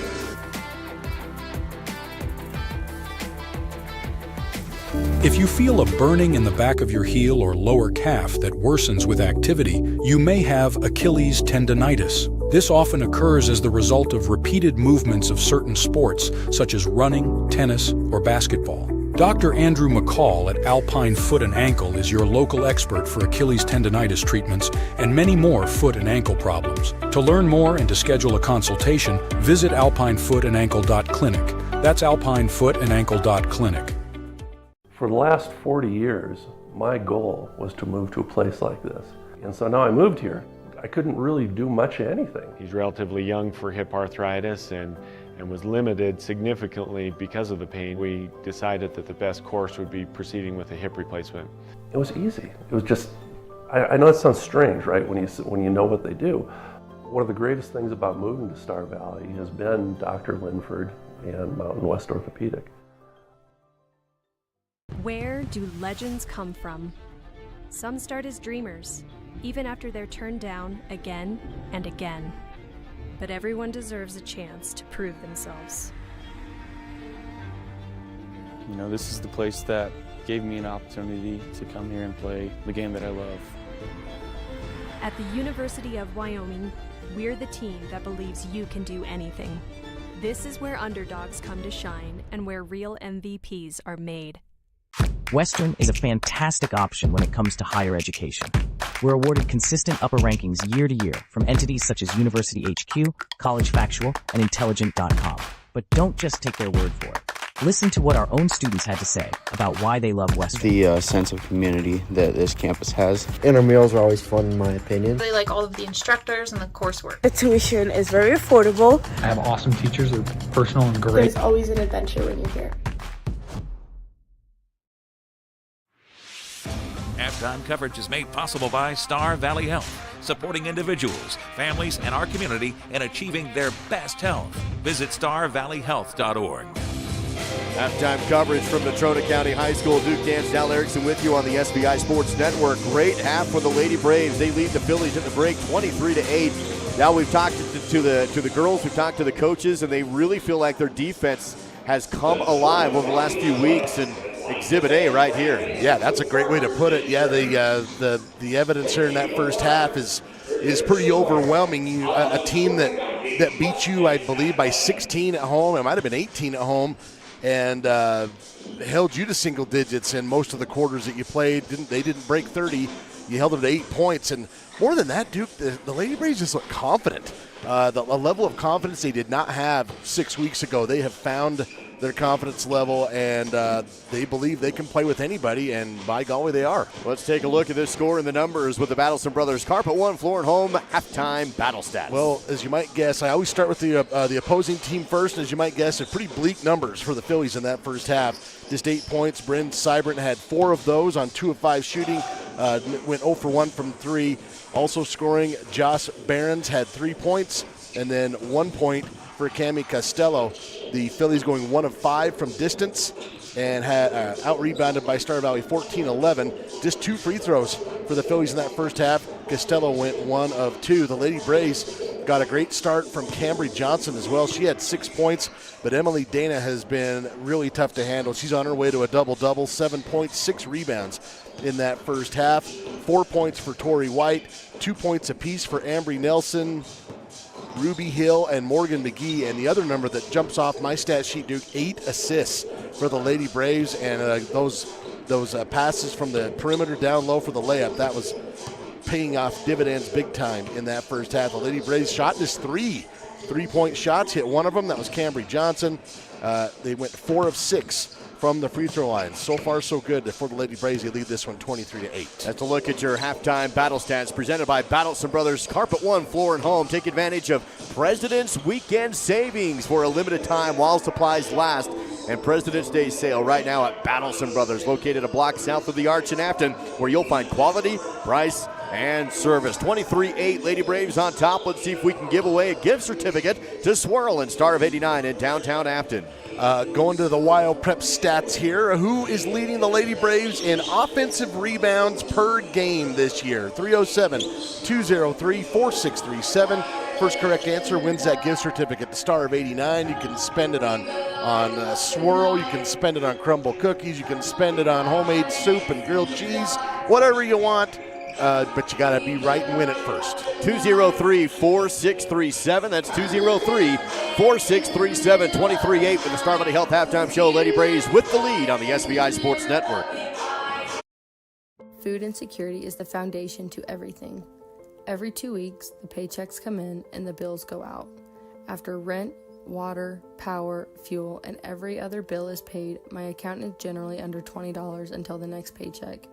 [SPEAKER 17] If you feel a burning in the back of your heel or lower calf that worsens with activity, you may have Achilles tendonitis. This often occurs as the result of repeated movements of certain sports, such as running, tennis, or basketball. Dr. Andrew McCall at Alpine Foot and Ankle is your local expert for Achilles tendonitis treatments and many more foot and ankle problems. To learn more and to schedule a consultation, visit alpinefootанdankle.clinic. That's alpinefootанdankle.clinic.
[SPEAKER 20] For the last 40 years, my goal was to move to a place like this. And so now I moved here. I couldn't really do much of anything.
[SPEAKER 21] He's relatively young for hip arthritis and was limited significantly because of the pain. We decided that the best course would be proceeding with a hip replacement.
[SPEAKER 20] It was easy. It was just, I know it sounds strange, right, when you know what they do. One of the greatest things about moving to Star Valley has been Dr. Linford and Mountain West Orthopedic.
[SPEAKER 22] Where do legends come from? Some start as dreamers, even after they're turned down again and again. But everyone deserves a chance to prove themselves.
[SPEAKER 23] You know, this is the place that gave me an opportunity to come here and play the game that I love.
[SPEAKER 22] At the University of Wyoming, we're the team that believes you can do anything. This is where underdogs come to shine and where real MVPs are made.
[SPEAKER 1] Western is a fantastic option when it comes to higher education. We're awarded consistent upper rankings year to year from entities such as University HQ, College Factual, and Intelligent.com. But don't just take their word for it. Listen to what our own students had to say about why they love Western.
[SPEAKER 2] The sense of community that this campus has.
[SPEAKER 6] Intramurals are always fun in my opinion.
[SPEAKER 24] They like all of the instructors and the coursework.
[SPEAKER 25] The tuition is very affordable.
[SPEAKER 26] I have awesome teachers. They're personal and great.
[SPEAKER 9] There's always an adventure when you're here.
[SPEAKER 13] Halftime coverage is made possible by Star Valley Health, supporting individuals, families, and our community in achieving their best health. Visit starvalleyhealth.org.
[SPEAKER 4] Halftime coverage from Natrona County High School. Duke Dan's Dal Erickson with you on the SBI Sports Network. Great half for the Lady Braves. They lead the Phillies at the break 23-8. Now we've talked to the girls, we've talked to the coaches, and they really feel like their defense has come alive over the last few weeks, and Exhibit A right here.
[SPEAKER 5] Yeah, that's a great way to put it. Yeah, the evidence here in that first half is pretty overwhelming. A team that beat you, I believe, by 16 at home. It might have been 18 at home, and held you to single digits in most of the quarters that you played. They didn't break 30. You held them to 8 points, and more than that, Duke, the Lady Braves just look confident. The level of confidence they did not have 6 weeks ago. They have found their confidence level, and they believe they can play with anybody, and by golly, they are.
[SPEAKER 4] Let's take a look at this score and the numbers with the Battleson Brothers Carpet One Floor and Home halftime battle stats.
[SPEAKER 5] Well, as you might guess, I always start with the opposing team first, and as you might guess, they're pretty bleak numbers for the Phillies in that first half. Just 8 points. Bryn Seibert had 4 of those on 2 of 5 shooting. Went 0 for 1 from 3. Also scoring, Joss Behrens had 3 points, and then 1 point for Cami Costello. The Phillies going 1 of 5 from distance and had out-rebounded by Star Valley 14-11. Just 2 free throws for the Phillies in that first half. Costello went 1 of 2. The Lady Braves got a great start from Cambry Johnson as well. She had 6 points, but Emily Dana has been really tough to handle. She's on her way to a double-double, 7 points, 6 rebounds in that first half. 4 points for Tori White, 2 points apiece for Ambry Nelson, Ruby Hill, and Morgan McGee. And the other number that jumps off my stat sheet, Duke, 8 assists for the Lady Braves, and those passes from the perimeter down low for the layup, that was paying off dividends big time in that first half. The Lady Braves shot just 3 3-point shots, hit 1 of them. That was Cambry Johnson. They went 4 of 6 from the free throw line. So far, so good for the Lady Braves. They lead this one 23-8.
[SPEAKER 4] That's a look at your halftime battle stats presented by Battleson Brothers Carpet One Floor and Home. Take advantage of President's Weekend Savings for a limited time while supplies last. And President's Day sale right now at Battleson Brothers, located a block south of the Arch in Afton, where you'll find quality, price, and service. 23-8, Lady Braves on top. Let's see if we can give away a gift certificate to Swirl and Star of 89 in downtown Afton.
[SPEAKER 5] Going to the Wild Prep stats here. Who is leading the Lady Braves in offensive rebounds per game this year? 307-203-4637. First correct answer wins that gift certificate to Star of 89. You can spend it on Swirl. You can spend it on crumble cookies. You can spend it on homemade soup and grilled cheese. Whatever you want. But you got to be right and win it first.
[SPEAKER 4] 203-4637. That's 203-4637. 23-8 with the Star Valley Health Halftime Show. Lady Braves with the lead on the SBI Sports Network.
[SPEAKER 27] Food insecurity is the foundation to everything. Every 2 weeks, the paychecks come in and the bills go out. After rent, water, power, fuel, and every other bill is paid, my account is generally under $20 until the next paycheck.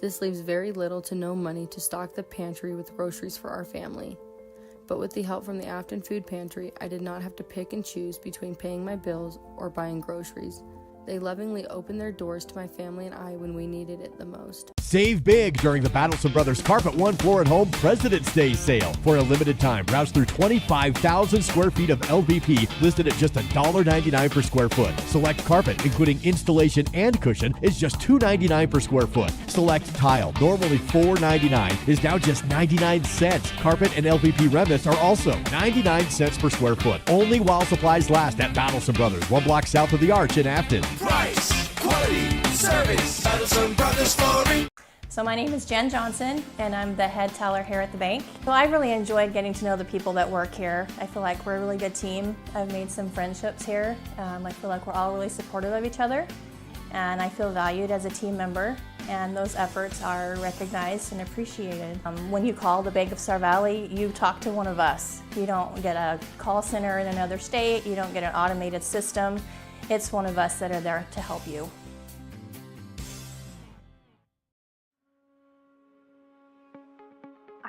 [SPEAKER 27] This leaves very little to no money to stock the pantry with groceries for our family. But with the help from the Afton Food Pantry, I did not have to pick and choose between paying my bills or buying groceries. They lovingly opened their doors to my family and I when we needed it the most.
[SPEAKER 14] Save big during the Battleson Brothers Carpet One Floor and Home President's Day sale. For a limited time, browse through 25,000 square feet of LVP listed at just $1.99 per square foot. Select carpet, including installation and cushion, is just $2.99 per square foot. Select tile, normally $4.99, is now just 99 cents. Carpet and LVP remnants are also 99 cents per square foot. Only while supplies last at Battleson Brothers, 1 block south of the Arch in Afton.
[SPEAKER 28] Price, quality, service, Battleson Brothers Flooring.
[SPEAKER 3] So my name is Jen Johnson, and I'm the head teller here at the bank. So I really enjoyed getting to know the people that work here. I feel like we're a really good team. I've made some friendships here. I feel like we're all really supportive of each other, and I feel valued as a team member, and those efforts are recognized and appreciated. When you call the Bank of Star Valley, you talk to one of us. You don't get a call center in another state. You don't get an automated system. It's one of us that are there to help you.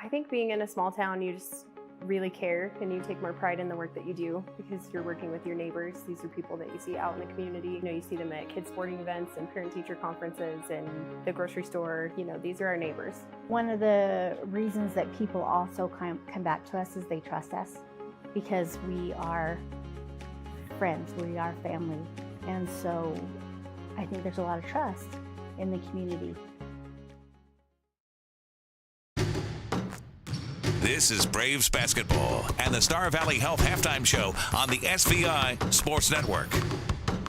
[SPEAKER 7] I think being in a small town, you just really care and you take more pride in the work that you do because you're working with your neighbors. These are people that you see out in the community. You know, you see them at kids sporting events and parent-teacher conferences and the grocery store. You know, these are our neighbors.
[SPEAKER 8] One of the reasons that people also come back to us is they trust us because we are friends, we are family. And so I think there's a lot of trust in the community.
[SPEAKER 13] This is Braves basketball and the Star Valley Health Halftime Show on the SVI Sports Network.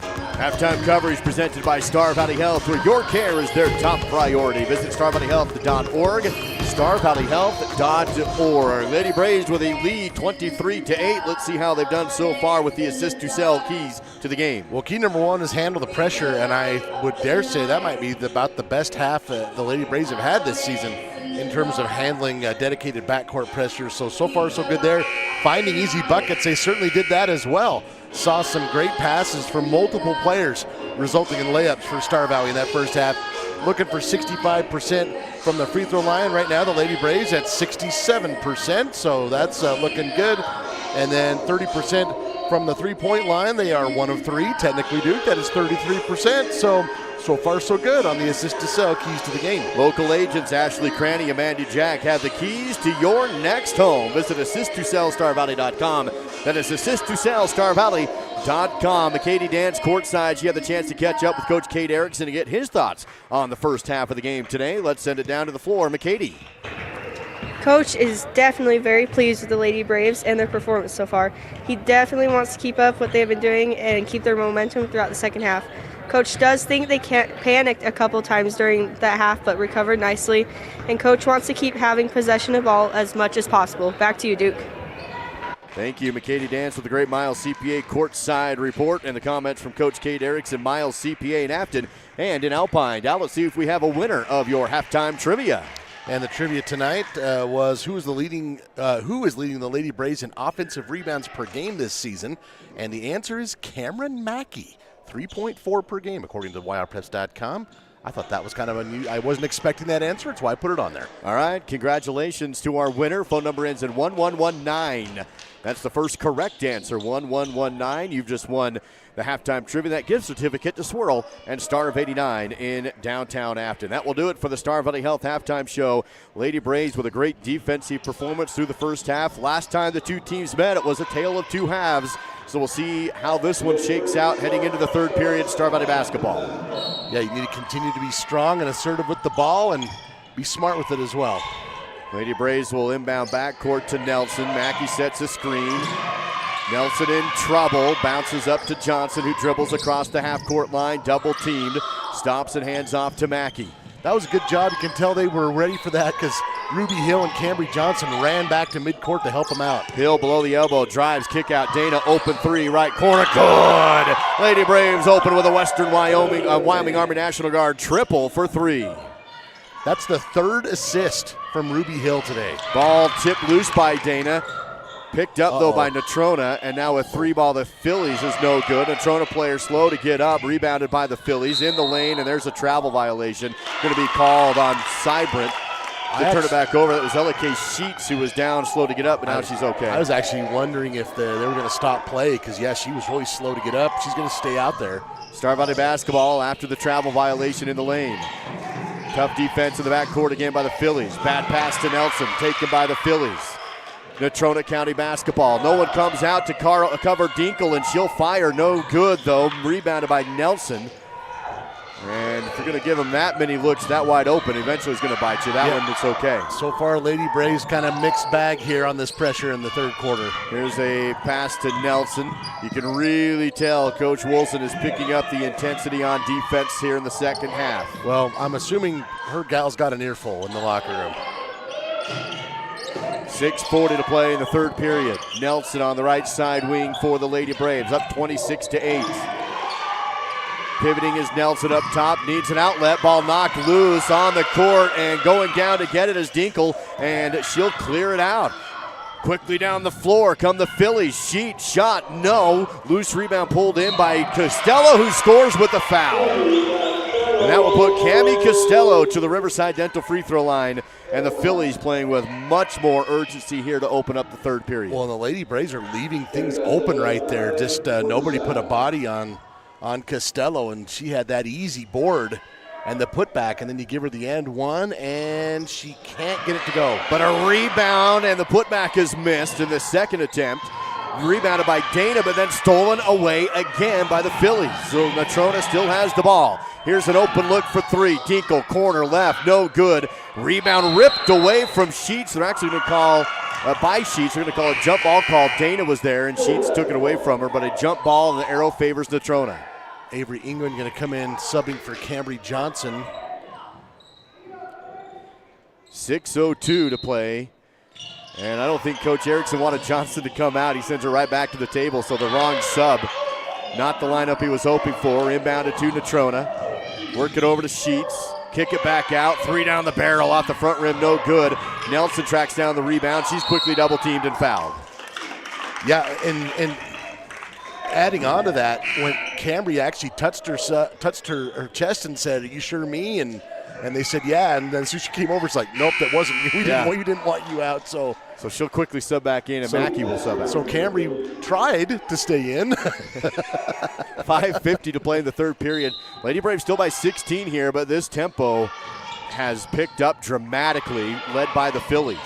[SPEAKER 4] Halftime coverage presented by Star Valley Health, where your care is their top priority. Visit starvalleyhealth.org, starvalleyhealth.org. Lady Braves with a lead 23-8. Let's see how they've done so far with the assist to sell keys to the game.
[SPEAKER 5] Well, key number one is handle the pressure, and I would dare say that might be about the best half the Lady Braves have had this season in terms of handling dedicated backcourt pressure. So far, so good there. Finding easy buckets, they certainly did that as well. Saw some great passes from multiple players, resulting in layups for Star Valley in that first half. Looking for 65% from the free throw line. Right now, the Lady Braves at 67%, so that's looking good. And then 30% from the three-point line. They are 1 of 3, technically Duke. That is 33%. So far, so good on the assist to sell keys to the game.
[SPEAKER 4] Local agents Ashley Cranny and Mandy Jack have the keys to your next home. Visit assisttosellstarvalley.com. That is assisttosellstarvalley.com. McKady Dance courtside. She had the chance to catch up with Coach Kate Erickson to get his thoughts on the first half of the game today. Let's send it down to the floor. McKady.
[SPEAKER 25] Coach is definitely very pleased with the Lady Braves and their performance so far. He definitely wants to keep up what they've been doing and keep their momentum throughout the second half. Coach does think they panicked a couple times during that half, but recovered nicely. And Coach wants to keep having possession of ball as much as possible. Back to you, Duke.
[SPEAKER 4] Thank you, McKady Dance, with the great Miles CPA courtside report and the comments from Coach Kate Erickson, Miles CPA in Afton and in Alpine. Now let's see if we have a winner of your halftime trivia.
[SPEAKER 5] And the trivia tonight was who is leading the Lady Braves in offensive rebounds per game this season? And the answer is Cameron Mackey. 3.4 per game, according to WirePress.com. I thought that was kind of unusual. I wasn't expecting that answer. That's why I put it on there.
[SPEAKER 4] All right, congratulations to our winner. Phone number ends in 1119. That's the first correct answer, 1119. You've just won the halftime trivia. That gift certificate to Swirl and Star of 89 in downtown Afton. That will do it for the Star Valley Health halftime show. Lady Braves with a great defensive performance through the first half. Last time the two teams met, it was a tale of two halves. So we'll see how this one shakes out heading into the third period, Star Valley basketball.
[SPEAKER 5] Yeah, you need to continue to be strong and assertive with the ball and be smart with it as well.
[SPEAKER 4] Lady Braves will inbound backcourt to Nelson. Mackey sets a screen. Nelson in trouble, bounces up to Johnson, who dribbles across the half-court line, double teamed, stops and hands off to Mackey.
[SPEAKER 5] That was a good job. You can tell they were ready for that because Ruby Hill and Cambry Johnson ran back to midcourt to help them out.
[SPEAKER 4] Hill below the elbow, drives, kick out. Dana, open three, right corner, good. Lady Braves open with a Western Wyoming Army National Guard triple for three.
[SPEAKER 5] That's the third assist from Ruby Hill today.
[SPEAKER 4] Ball tipped loose by Dana. Picked up, though, by Natrona, and now a three ball. The Phillies is no good. Natrona player slow to get up, rebounded by the Phillies in the lane, and there's a travel violation going to be called on Cybrant. To turn it back over, that was L.A.K. Sheets who was down, slow to get up, but now she's okay.
[SPEAKER 5] I was actually wondering if they were going to stop play because, yeah, she was really slow to get up. She's going to stay out there.
[SPEAKER 4] Star Valley basketball after the travel violation in the lane. Tough defense in the backcourt again by the Phillies. Bad pass to Nelson, taken by the Phillies. Natrona County basketball. No one comes out to cover Dinkle, and she'll fire. No good, though. Rebounded by Nelson. And And if you're going to give him that many looks that wide open, eventually he's going to bite you. That one, it's okay.
[SPEAKER 5] So far, Lady Braves kind of mixed bag here on this pressure in the third quarter.
[SPEAKER 4] Here's a pass to Nelson. You can really tell Coach Wilson is picking up the intensity on defense here in the second half.
[SPEAKER 5] Well, I'm assuming her gal's got an earful in the locker room.
[SPEAKER 4] 6:40 to play in the third period. Nelson on the right side wing for the Lady Braves, up 26-8. Pivoting is Nelson up top, needs an outlet. Ball knocked loose on the court, and going down to get it is Dinkle, and she'll clear it out. Quickly down the floor come the Phillies. Sheet shot, no. Loose rebound pulled in by Costello, who scores with the foul. And that will put Cammie Costello to the Riverside Dental free throw line, and the Phillies playing with much more urgency here to open up the third period.
[SPEAKER 5] Well, the Lady Braves are leaving things open right there. Just nobody put a body on Costello, and she had that easy board and the putback, and then you give her the and one, and she can't get it to go.
[SPEAKER 4] But a rebound, and the putback is missed in the second attempt. Rebounded by Dana, but then stolen away again by the Phillies. So Natrona still has the ball. Here's an open look for three. Dinkle, corner left, no good. Rebound ripped away from Sheets. They're actually going to call, by Sheets, they're going to call a jump ball call. Dana was there, and Sheets took it away from her, but a jump ball, and the arrow favors Natrona.
[SPEAKER 5] Avery England going to come in subbing for Cambry Johnson.
[SPEAKER 4] 6:02 to play. And I don't think Coach Erickson wanted Johnson to come out. He sends her right back to the table, so the wrong sub. Not the lineup he was hoping for. Inbounded to Natrona. Work it over to Sheets. Kick it back out. Three down the barrel off the front rim, no good. Nelson tracks down the rebound. She's quickly double teamed and fouled.
[SPEAKER 5] Yeah, and adding on to that, when Cambry actually touched her chest and said, "Are you sure me?" And they said, "Yeah." And then as soon as she came over, it's like, "Nope, that wasn't you. We didn't want you out." So
[SPEAKER 4] she'll quickly sub back in, and Mackey will sub out.
[SPEAKER 5] So Cambry tried to stay in.
[SPEAKER 4] 5:50 to play in the third period. Lady Braves still by 16 here, but this tempo has picked up dramatically, led by the Phillies.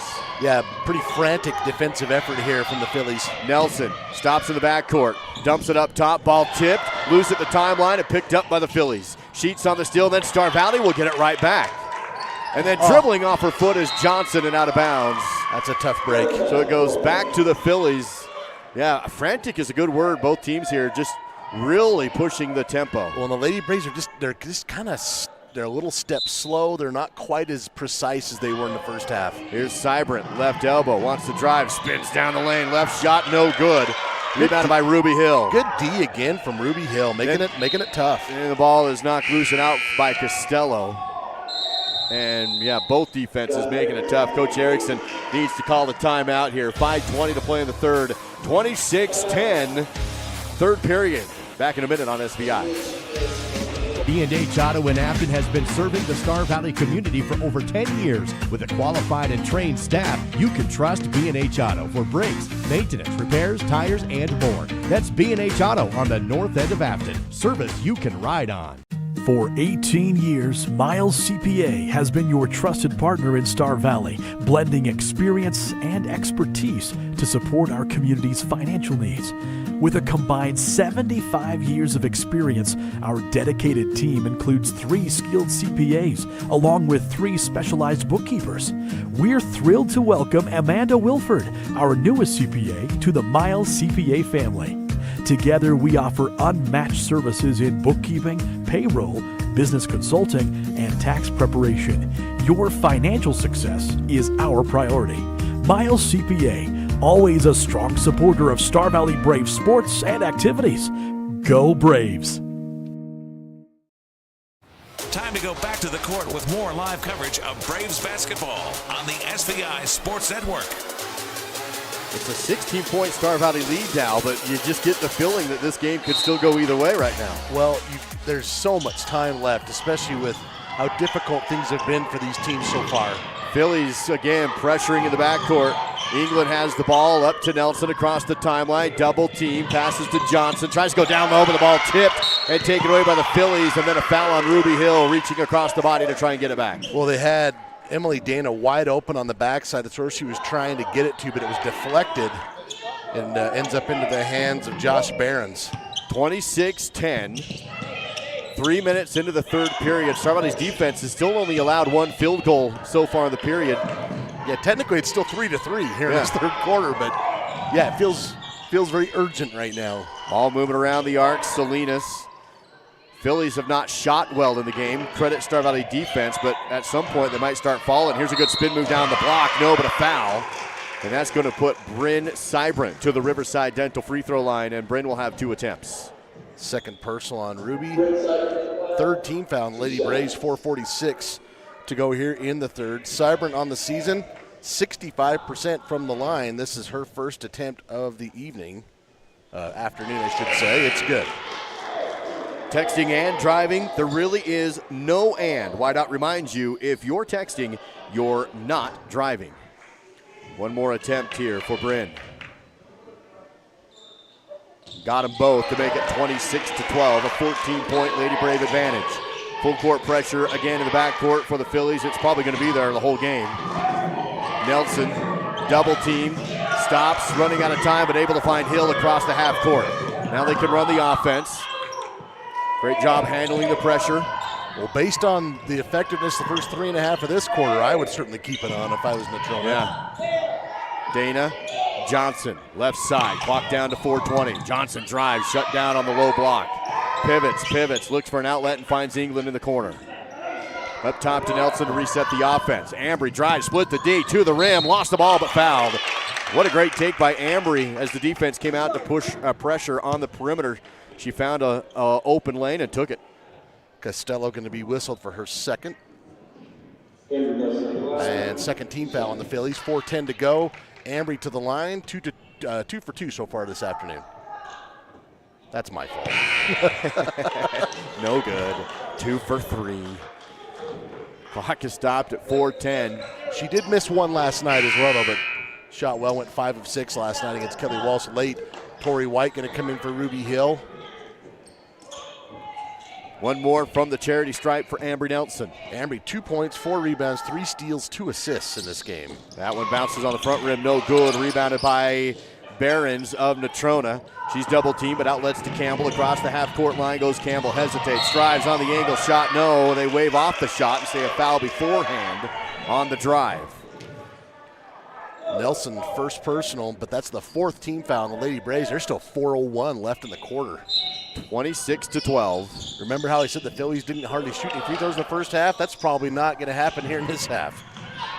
[SPEAKER 5] Yeah, pretty frantic defensive effort here from the Phillies.
[SPEAKER 4] Nelson stops in the backcourt, dumps it up top, ball tipped, loose at the timeline, and picked up by the Phillies. Sheets on the steal, then Star Valley will get it right back. And then dribbling off her foot is Johnson and out of bounds.
[SPEAKER 5] That's a tough break.
[SPEAKER 4] So it goes back to the Phillies. Yeah, frantic is a good word. Both teams here just really pushing the tempo.
[SPEAKER 5] Well, the Lady Braves they're just kind of they're a little step slow. They're not quite as precise as they were in the first half.
[SPEAKER 4] Here's Cybrant, left elbow, wants to drive, spins down the lane, left shot, no good. Rebounded by Ruby Hill.
[SPEAKER 5] Good D again from Ruby Hill, making it tough.
[SPEAKER 4] And the ball is knocked loose and out by Costello. And yeah, both defenses making it tough. Coach Erickson needs to call the timeout here. 5:20 to play in the third. 26-10, third period. Back in a minute on SVI.
[SPEAKER 14] B&H Auto in Afton has been serving the Star Valley community for over 10 years. With a qualified and trained staff, you can trust B&H Auto for brakes, maintenance, repairs, tires, and more. That's B&H Auto on the north end of Afton. Service you can ride on.
[SPEAKER 10] For 18 years, Miles CPA has been your trusted partner in Star Valley, blending experience and expertise to support our community's financial needs. With a combined 75 years of experience, our dedicated team includes 3 skilled CPAs, along with 3 specialized bookkeepers. We're thrilled to welcome Amanda Wilford, our newest CPA, to the Miles CPA family. Together, we offer unmatched services in bookkeeping, payroll, business consulting, and tax preparation. Your financial success is our priority. Miles CPA, always a strong supporter of Star Valley Braves sports and activities. Go Braves!
[SPEAKER 13] Time to go back to the court with more live coverage of Braves basketball on the SVI Sports Network.
[SPEAKER 4] It's a 16-point Star Valley lead now, but you just get the feeling that this game could still go either way right now.
[SPEAKER 5] Well, there's so much time left, especially with how difficult things have been for these teams so far.
[SPEAKER 4] Phillies, again, pressuring in the backcourt. England has the ball up to Nelson across the timeline. Double team, passes to Johnson. Tries to go down low, but the ball tipped and taken away by the Phillies. And then a foul on Ruby Hill, reaching across the body to try and get it back.
[SPEAKER 5] Well, they had Emily Dana wide open on the backside. That's where she was trying to get it to, but it was deflected and ends up into the hands of Josh Behrens.
[SPEAKER 4] 26-10. 3 minutes into the third period. Star Valley's defense has still only allowed 1 field goal so far in the period.
[SPEAKER 5] Yeah, technically it's still 3-3 here in this third quarter, but yeah, it feels very urgent right now.
[SPEAKER 4] Ball moving around the arc, Salinas. Phillies have not shot well in the game. Credit Star Valley defense, but at some point they might start falling. Here's a good spin move down the block. No, but a foul. And that's going to put Bryn Seibrin to the Riverside Dental free throw line, and Bryn will have 2 attempts.
[SPEAKER 5] Second personal on Ruby. Third team foul on Lady Braves, 4:46 to go here in the third. Seibrin on the season, 65% from the line. This is her first attempt of the evening. Afternoon, I should say. It's good.
[SPEAKER 4] Texting and driving, there really is no and. Wydot reminds you, if you're texting, you're not driving. One more attempt here for Bryn. Got them both to make it 26-12, a 14-point Lady Brave advantage. Full court pressure again in the backcourt for the Phillies. It's probably going to be there the whole game. Nelson, double team, stops, running out of time, but able to find Hill across the half court. Now they can run the offense. Great job handling the pressure.
[SPEAKER 5] Well, based on the effectiveness the first 3.5 of this quarter, I would certainly keep it on if I was Natrona.
[SPEAKER 4] Yeah. Dana, Johnson, left side, clock down to 4:20. Johnson drives, shut down on the low block. Pivots, looks for an outlet and finds England in the corner. Up top to Nelson to reset the offense. Ambry drives, split the D to the rim, lost the ball but fouled. What a great take by Ambry as the defense came out to push pressure on the perimeter. She found a open lane and took it.
[SPEAKER 5] Costello going to be whistled for her second. And second team foul on the Phillies. 4:10 to go. Ambry to the line. 2 for 2 so far this afternoon. That's my fault.
[SPEAKER 4] No good. 2 for 3. Clock is stopped at 4:10.
[SPEAKER 5] She did miss one last night as well, though, but shot well, went 5 of 6 last night against Kelly Walsh late. Tori White going to come in for Ruby Hill.
[SPEAKER 4] One more from the charity stripe for Ambry Nelson.
[SPEAKER 5] Ambry, 2 points, 4 rebounds, 3 steals, 2 assists in this game.
[SPEAKER 4] That one bounces on the front rim, no good. Rebounded by Behrens of Natrona. She's double teamed, but outlets to Campbell. Across the half-court line goes Campbell, hesitates, drives on the angle, shot no. They wave off the shot and say a foul beforehand on the drive.
[SPEAKER 5] Nelson, first personal, but that's the 4th team foul on the Lady Braves. There's still 4:01 left in the quarter.
[SPEAKER 4] 26-12.
[SPEAKER 5] Remember how I said the Phillies didn't hardly shoot any free throws in the first half? That's probably not going to happen here in this half.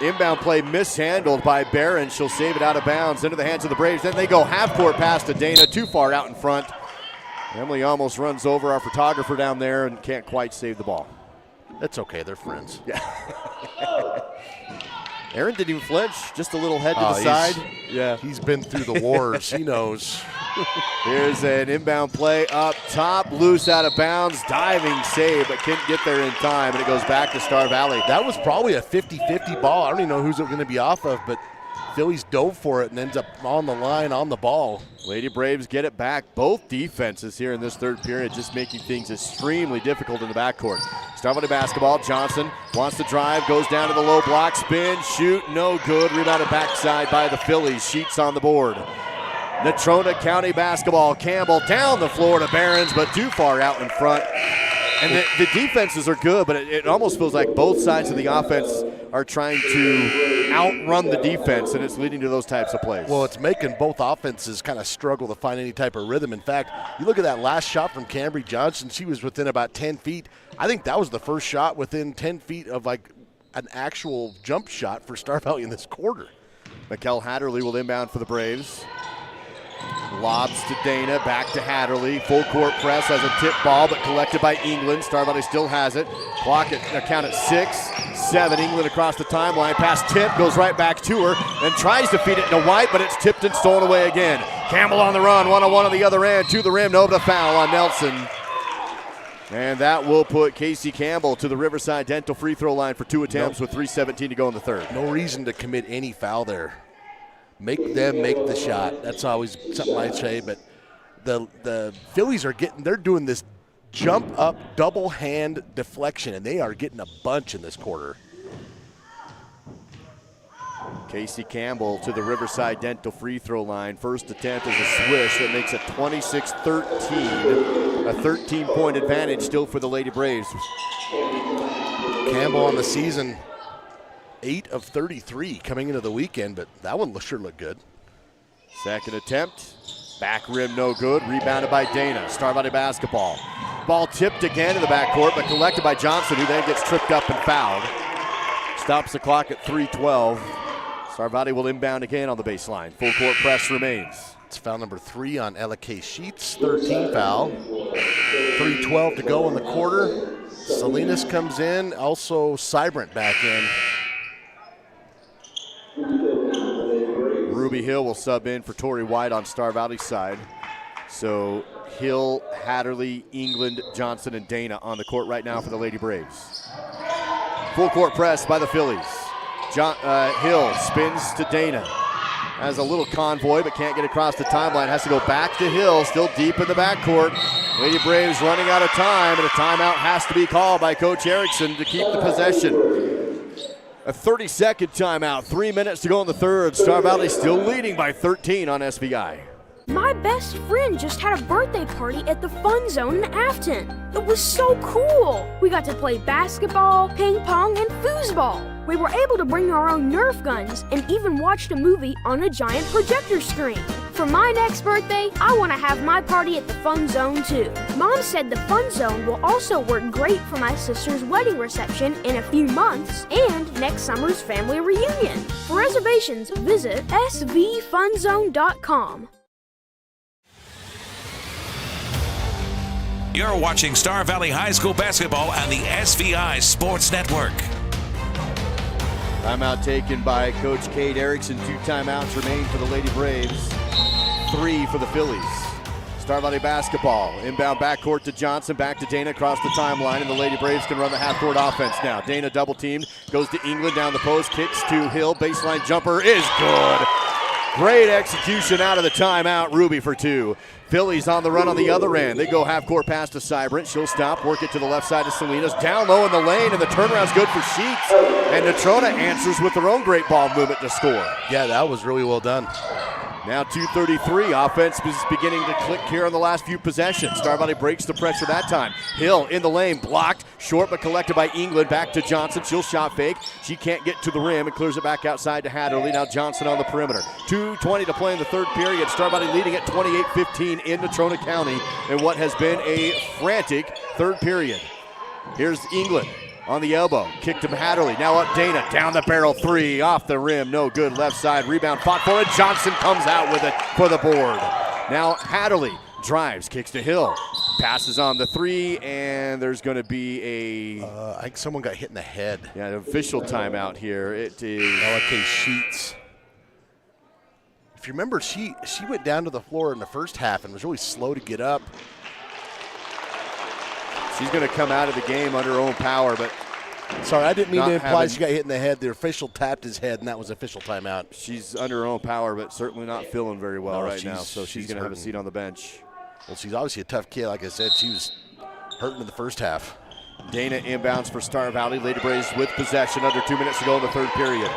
[SPEAKER 4] Inbound play mishandled by Barron. She'll save it out of bounds into the hands of the Braves. Then they go half-court pass to Dana, too far out in front. Emily almost runs over our photographer down there and can't quite save the ball.
[SPEAKER 5] That's okay, they're friends.
[SPEAKER 4] Yeah. Aaron didn't even flinch, just a little head to the side.
[SPEAKER 5] Yeah, he's been through the wars. He knows.
[SPEAKER 4] Here's an inbound play up top, loose out of bounds, diving save, but couldn't get there in time, and it goes back to Star Valley.
[SPEAKER 5] That was probably a 50-50 ball. I don't even know who's it going to be off of, but Phillies dove for it and ends up on the line, on the ball.
[SPEAKER 4] Lady Braves get it back. Both defenses here in this third period just making things extremely difficult in the backcourt. Star Valley basketball. Johnson wants to drive, goes down to the low block, spin, shoot, no good. Rebounded backside by the Phillies. Sheets on the board. Natrona County basketball. Campbell down the floor to Behrens, but too far out in front. And the defenses are good, but it almost feels like both sides of the offense are trying to outrun the defense, and it's leading to those types of plays.
[SPEAKER 5] Well, it's making both offenses kind of struggle to find any type of rhythm. In fact, you look at that last shot from Cambry Johnson, she was within about 10 feet. I think that was the first shot within 10 feet of like an actual jump shot for Star Valley in this quarter.
[SPEAKER 4] Mikkel Hatterley will inbound for the Braves. Lobs to Dana, back to Hatterley. Full court press as a tip ball, but collected by England. Star Valley still has it. Clock count at 6, 7. England across the timeline. Pass tip, goes right back to her, and tries to feed it to White, but it's tipped and stolen away again. Campbell on the run, one-on-one on the other end, to the rim. No, but a foul on Nelson. And that will put Casey Campbell to the Riverside Dental free throw line for 2 attempts with 3:17 to go in the third.
[SPEAKER 5] No reason to commit any foul there. Make them make the shot. That's always something I say, but the Phillies they're doing this jump up double hand deflection, and they are getting a bunch in this quarter.
[SPEAKER 4] Casey Campbell to the Riverside Dental free throw line. First attempt is a swish that makes it 26-13. A 13-point advantage still for the Lady Braves.
[SPEAKER 5] Campbell on the season, 8 of 33 coming into the weekend, but that one sure looked good.
[SPEAKER 4] Second attempt, back rim no good, rebounded by Dana. Star Valley basketball. Ball tipped again in the backcourt, but collected by Johnson, who then gets tripped up and fouled. Stops the clock at 3:12. Star Valley will inbound again on the baseline. Full court press remains.
[SPEAKER 5] It's foul number 3 on Ella K. Sheets, 13 foul. 3:12 to go in the quarter. Salinas comes in, also Cybrant back in.
[SPEAKER 4] Ruby Hill will sub in for Tori White on Star Valley's side. So Hill, Hatterley, England, Johnson, and Dana on the court right now for the Lady Braves. Full court press by the Phillies. Hill spins to Dana. Has a little convoy but can't get across the timeline. Has to go back to Hill, still deep in the backcourt. Lady Braves running out of time, and a timeout has to be called by Coach Erickson to keep the possession. A 30-second timeout, 3 minutes to go in the third. Star Valley still leading by 13 on SVI.
[SPEAKER 11] My best friend just had a birthday party at the Fun Zone in Afton. It was so cool. We got to play basketball, ping pong, and foosball. We were able to bring our own Nerf guns and even watched a movie on a giant projector screen. For my next birthday, I want to have my party at the Fun Zone too. Mom said the Fun Zone will also work great for my sister's wedding reception in a few months and next summer's family reunion. For reservations, visit svfunzone.com.
[SPEAKER 13] You're watching Star Valley High School basketball on the SVI Sports Network.
[SPEAKER 4] Timeout taken by Coach Kate Erickson. 2 timeouts remain for the Lady Braves. 3 for the Phillies. Star Valley basketball. Inbound backcourt to Johnson. Back to Dana across the timeline. And the Lady Braves can run the half-court offense now. Dana double teamed. Goes to England down the post. Kicks to Hill. Baseline jumper is good. Great execution out of the timeout. Ruby for 2. Phillies on the run on the other end. They go half-court pass to Cybrant. She'll stop, work it to the left side to Salinas. Down low in the lane, and the turnaround's good for Sheets. And Natrona answers with their own great ball movement to score.
[SPEAKER 5] Yeah, that was really well done.
[SPEAKER 4] Now 2:33. Offense is beginning to click here on the last few possessions. Star Valley breaks the pressure that time. Hill in the lane, blocked, short but collected by England. Back to Johnson. She'll shot fake. She can't get to the rim and clears it back outside to Hatterley. Now Johnson on the perimeter. 2:20 to play in the third period. Star Valley leading at 28-15 in Natrona County in what has been a frantic third period. Here's England. On the elbow, kick to Hatterley, now up Dana, down the barrel 3, off the rim, no good, left side, rebound, fought for it, Johnson comes out with it for the board. Now Hatterley drives, kicks to Hill, passes on the 3, and there's going to be a...
[SPEAKER 5] I think someone got hit in the head.
[SPEAKER 4] Yeah, an official timeout here. It is...
[SPEAKER 5] LK Sheets. If you remember, she went down to the floor in the first half and was really slow to get up.
[SPEAKER 4] She's going to come out of the game under her own power, but...
[SPEAKER 5] Sorry, I didn't mean to imply she got hit in the head. The official tapped his head, and that was official timeout.
[SPEAKER 4] She's under her own power, but certainly not feeling very well right now, so she's going to have a seat on the bench.
[SPEAKER 5] Well, she's obviously a tough kid. Like I said, she was hurting in the first half.
[SPEAKER 4] Dana inbounds for Star Valley. Lady Braves with possession, under 2 minutes to go in the third period.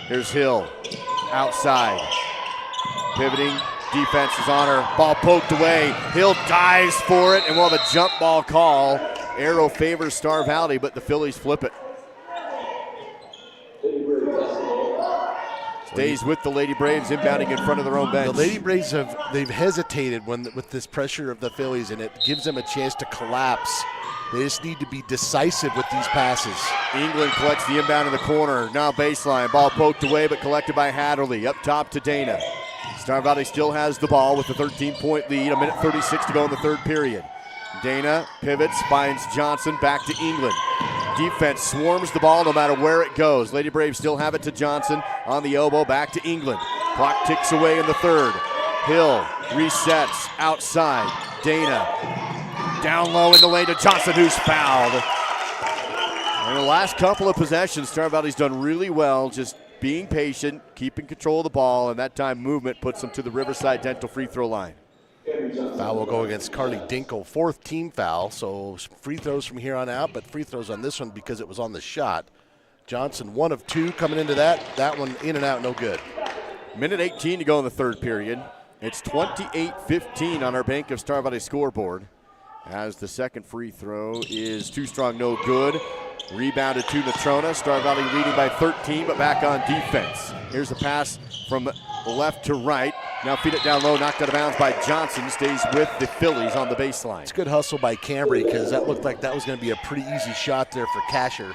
[SPEAKER 4] Here's Hill, outside, pivoting. Defense is on her. Ball poked away. Hill dives for it, and we'll have a jump ball call. Arrow favors Star Valley, but the Phillies flip it. Stays with the Lady Braves, inbounding in front of their own bench.
[SPEAKER 5] The Lady Braves they've hesitated with this pressure of the Phillies, and it gives them a chance to collapse. They just need to be decisive with these passes.
[SPEAKER 4] England collects the inbound in the corner. Now baseline. Ball poked away, but collected by Hatterley. Up top to Dana. Star Valley still has the ball with a 13-point lead. 1:36 to go in the third period. Dana pivots, finds Johnson, back to England. Defense swarms the ball no matter where it goes. Lady Braves still have it to Johnson on the elbow, back to England. Clock ticks away in the third. Hill resets outside. Dana down low in the lane to Johnson, who's fouled. In the last couple of possessions, Star Valley's done really well, just being patient, keeping control of the ball, and that time movement puts them to the Riverside Dental free throw line.
[SPEAKER 5] Foul will go against Carly Dinkle, 4th team foul, so free throws from here on out, but free throws on this one because it was on the shot. Johnson 1 of 2 coming into that. That one in and out, no good.
[SPEAKER 4] Minute 18 to go in the third period. It's 28-15 on our Bank of Star Valley scoreboard as the second free throw is too strong, no good. Rebounded to Natrona. Star Valley leading by 13, but back on defense. Here's a pass from left to right. Now feed it down low, knocked out of bounds by Johnson. Stays with the Phillies on the baseline.
[SPEAKER 5] It's good hustle by Cambry because that looked like that was going to be a pretty easy shot there for Kasher.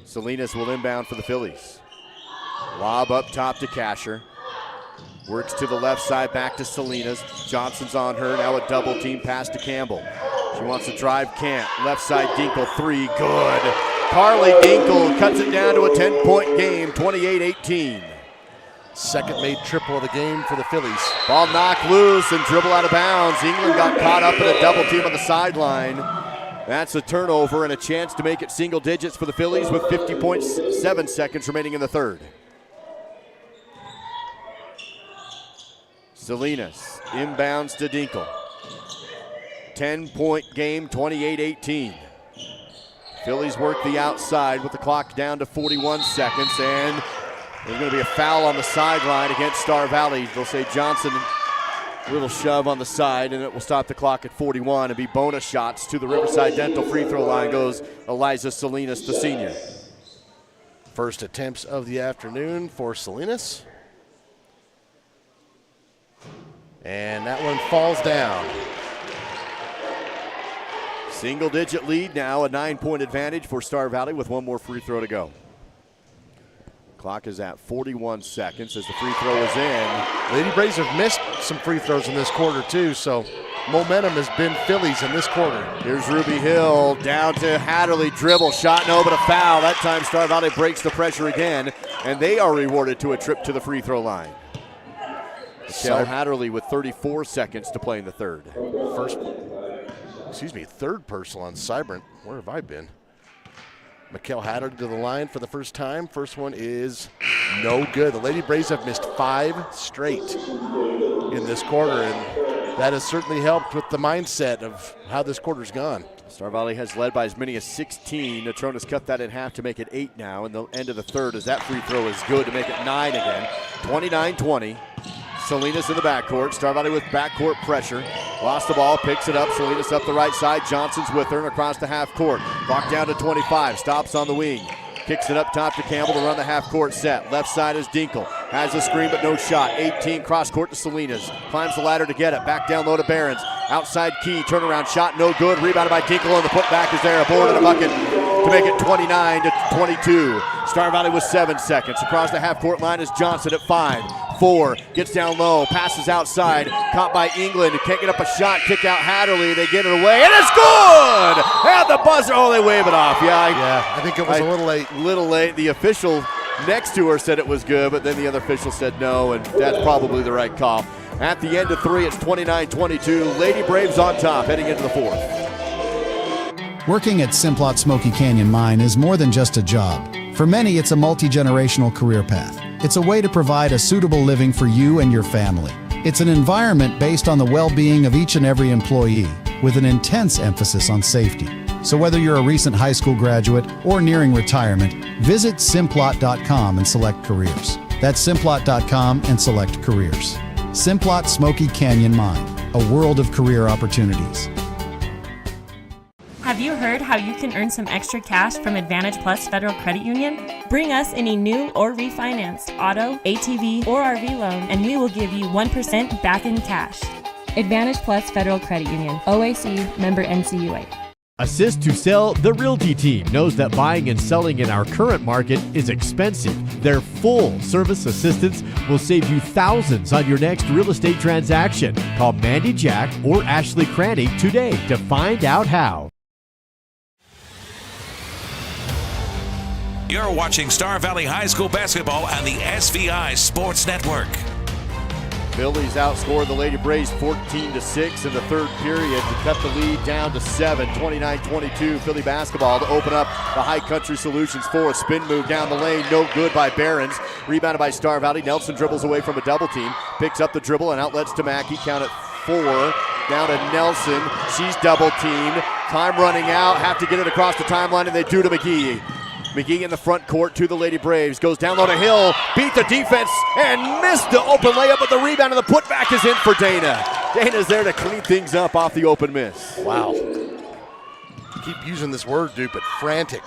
[SPEAKER 4] Salinas will inbound for the Phillies. Lob up top to Kasher. Works to the left side, back to Salinas. Johnson's on her, now a double team pass to Campbell. She wants to drive, can't. Left side, Dinkle, 3, good. Carly Dinkle cuts it down to a 10-point game, 28-18.
[SPEAKER 5] Second made triple of the game for the Phillies.
[SPEAKER 4] Ball knocked loose and dribble out of bounds. England got caught up in a double team on the sideline. That's a turnover and a chance to make it single digits for the Phillies with 50.7 seconds remaining in the third. Salinas inbounds to Dinkle. 10-point game, 28-18. Phillies work the outside with the clock down to 41 seconds, and there's going to be a foul on the sideline against Star Valley. They'll say Johnson, a little shove on the side, and it will stop the clock at 41 and be bonus shots. To the Riverside Dental free throw line goes Eliza Salinas, the senior.
[SPEAKER 5] First attempts of the afternoon for Salinas. And that one falls down.
[SPEAKER 4] Single digit lead now, a 9-point advantage for Star Valley with one more free throw to go. Clock is at 41 seconds as the free throw is in.
[SPEAKER 5] Lady Braves have missed some free throws in this quarter too, so momentum has been Phillies in this quarter.
[SPEAKER 4] Here's Ruby Hill down to Hatterley, dribble, shot no, but a foul. That time Star Valley breaks the pressure again, and they are rewarded to a trip to the free throw line. Michelle Hatterley with 34 seconds to play in the third.
[SPEAKER 5] Third personal on Cybrant. Where have I been? Mikkel Hatterley to the line for the first time. First one is no good. The Lady Braves have missed 5 straight in this quarter, and that has certainly helped with the mindset of how this quarter's gone.
[SPEAKER 4] Star Valley has led by as many as 16. Natrona's cut that in half to make it 8 now, and the end of the third as that free throw is good to make it 9 again. 29-20. Salinas in the backcourt. Star Valley with backcourt pressure. Lost the ball, picks it up. Salinas up the right side. Johnson's with her and across the half court. Clock down to 25. Stops on the wing. Kicks it up top to Campbell to run the half court set. Left side is Dinkle. Has a screen but no shot. 18 cross court to Salinas. Climbs the ladder to get it. Back down low to Behrens. Outside Key. Turnaround shot no good. Rebounded by Dinkle and the putback is there. A board and a bucket to make it 29-22. Star Valley with 7 seconds. Across the half court line is Johnson at 5-4. Gets down low. Passes outside. Caught by England. Can't get up a shot. Kick out Hatterley. They get it away. And it's good! At the buzzer. Oh, they wave it off.
[SPEAKER 5] I think it was a little late.
[SPEAKER 4] Little late. The official next to her said it was good, but then the other official said no, and that's probably the right call. At the end of 3, it's 29-22. Lady Braves on top, heading into the fourth.
[SPEAKER 12] Working at Simplot Smoky Canyon Mine is more than just a job. For many, it's a multi-generational career path. It's a way to provide a suitable living for you and your family. It's an environment based on the well-being of each and every employee, with an intense emphasis on safety. So whether you're a recent high school graduate or nearing retirement, visit Simplot.com and select careers. That's Simplot.com and select careers. Simplot Smoky Canyon Mine, a world of career opportunities.
[SPEAKER 15] Have you heard how you can earn some extra cash from Advantage Plus Federal Credit Union? Bring us any new or refinanced auto, ATV, or RV loan, and we will give you 1% back in cash. Advantage Plus Federal Credit Union, OAC, member NCUA.
[SPEAKER 14] Assist to Sell, the Realty team knows that buying and selling in our current market is expensive. Their full service assistance will save you thousands on your next real estate transaction. Call Mandy Jack or Ashley Cranny today to find out how.
[SPEAKER 13] You're watching Star Valley High School basketball on the SVI Sports Network.
[SPEAKER 4] Phillies outscored the Lady Braves 14-6 in the third period to cut the lead down to 7. 29-22 Philly basketball to open up the High Country Solutions for a spin move down the lane. No good by Behrens. Rebounded by Star Valley. Nelson dribbles away from a double team. Picks up the dribble and outlets to Mackey. Count it 4. Down to Nelson. She's double teamed. Time running out, have to get it across the timeline, and they do to McGee. McGee in the front court to the Lady Braves. Goes down low to Hill, beat the defense, and missed the open layup, but the rebound and the putback is in for Dana. Dana's there to clean things up off the open miss.
[SPEAKER 5] Wow. Keep using this word, dude, but frantic.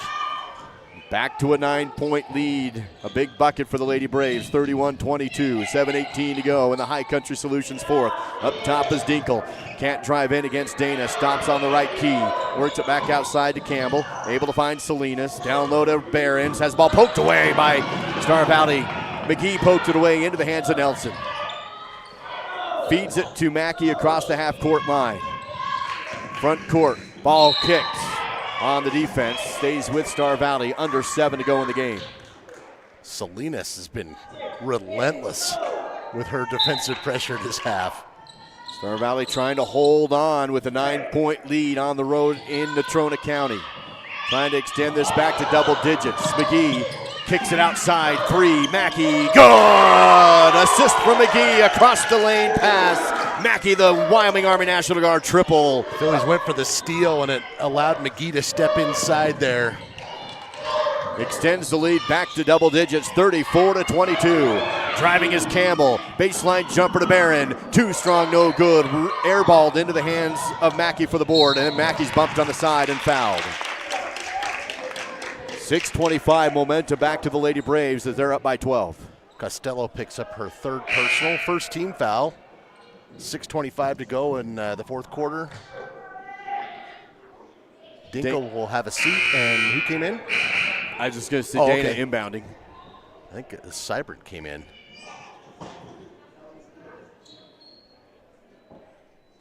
[SPEAKER 4] Back to a 9-point lead. A big bucket for the Lady Braves, 31-22, 7:18 to go in the High Country Solutions fourth. Up top is Dinkle. Can't drive in against Dana. Stops on the right key. Works it back outside to Campbell. Able to find Salinas. Down low to Behrens. Has the ball poked away by Star Valley. McGee poked it away into the hands of Nelson. Feeds it to Mackey across the half-court line. Front court. Ball kicked on the defense. Stays with Star Valley. Under 7 to go in the game.
[SPEAKER 5] Salinas has been relentless with her defensive pressure this half.
[SPEAKER 4] Star Valley trying to hold on with a 9-point lead on the road in Natrona County. Trying to extend this back to double digits. McGee kicks it outside. 3. Mackey. Good! Assist from McGee. Across the lane pass. Mackey, the Wyoming Army National Guard triple.
[SPEAKER 5] Phillies went for the steal, and it allowed McGee to step inside there.
[SPEAKER 4] Extends the lead back to double digits, 34-22. Driving is Campbell. Baseline jumper to Barron. Too strong, no good. Airballed into the hands of Mackey for the board, and then Mackey's bumped on the side and fouled. 6:25 momentum back to the Lady Braves as they're up by 12.
[SPEAKER 5] Costello picks up her third personal, first team foul. 6:25 to go in the fourth quarter. Dinkle will have a seat, and who came in?
[SPEAKER 4] I was just going to say Dana okay. Inbounding.
[SPEAKER 5] I think Seibert came in.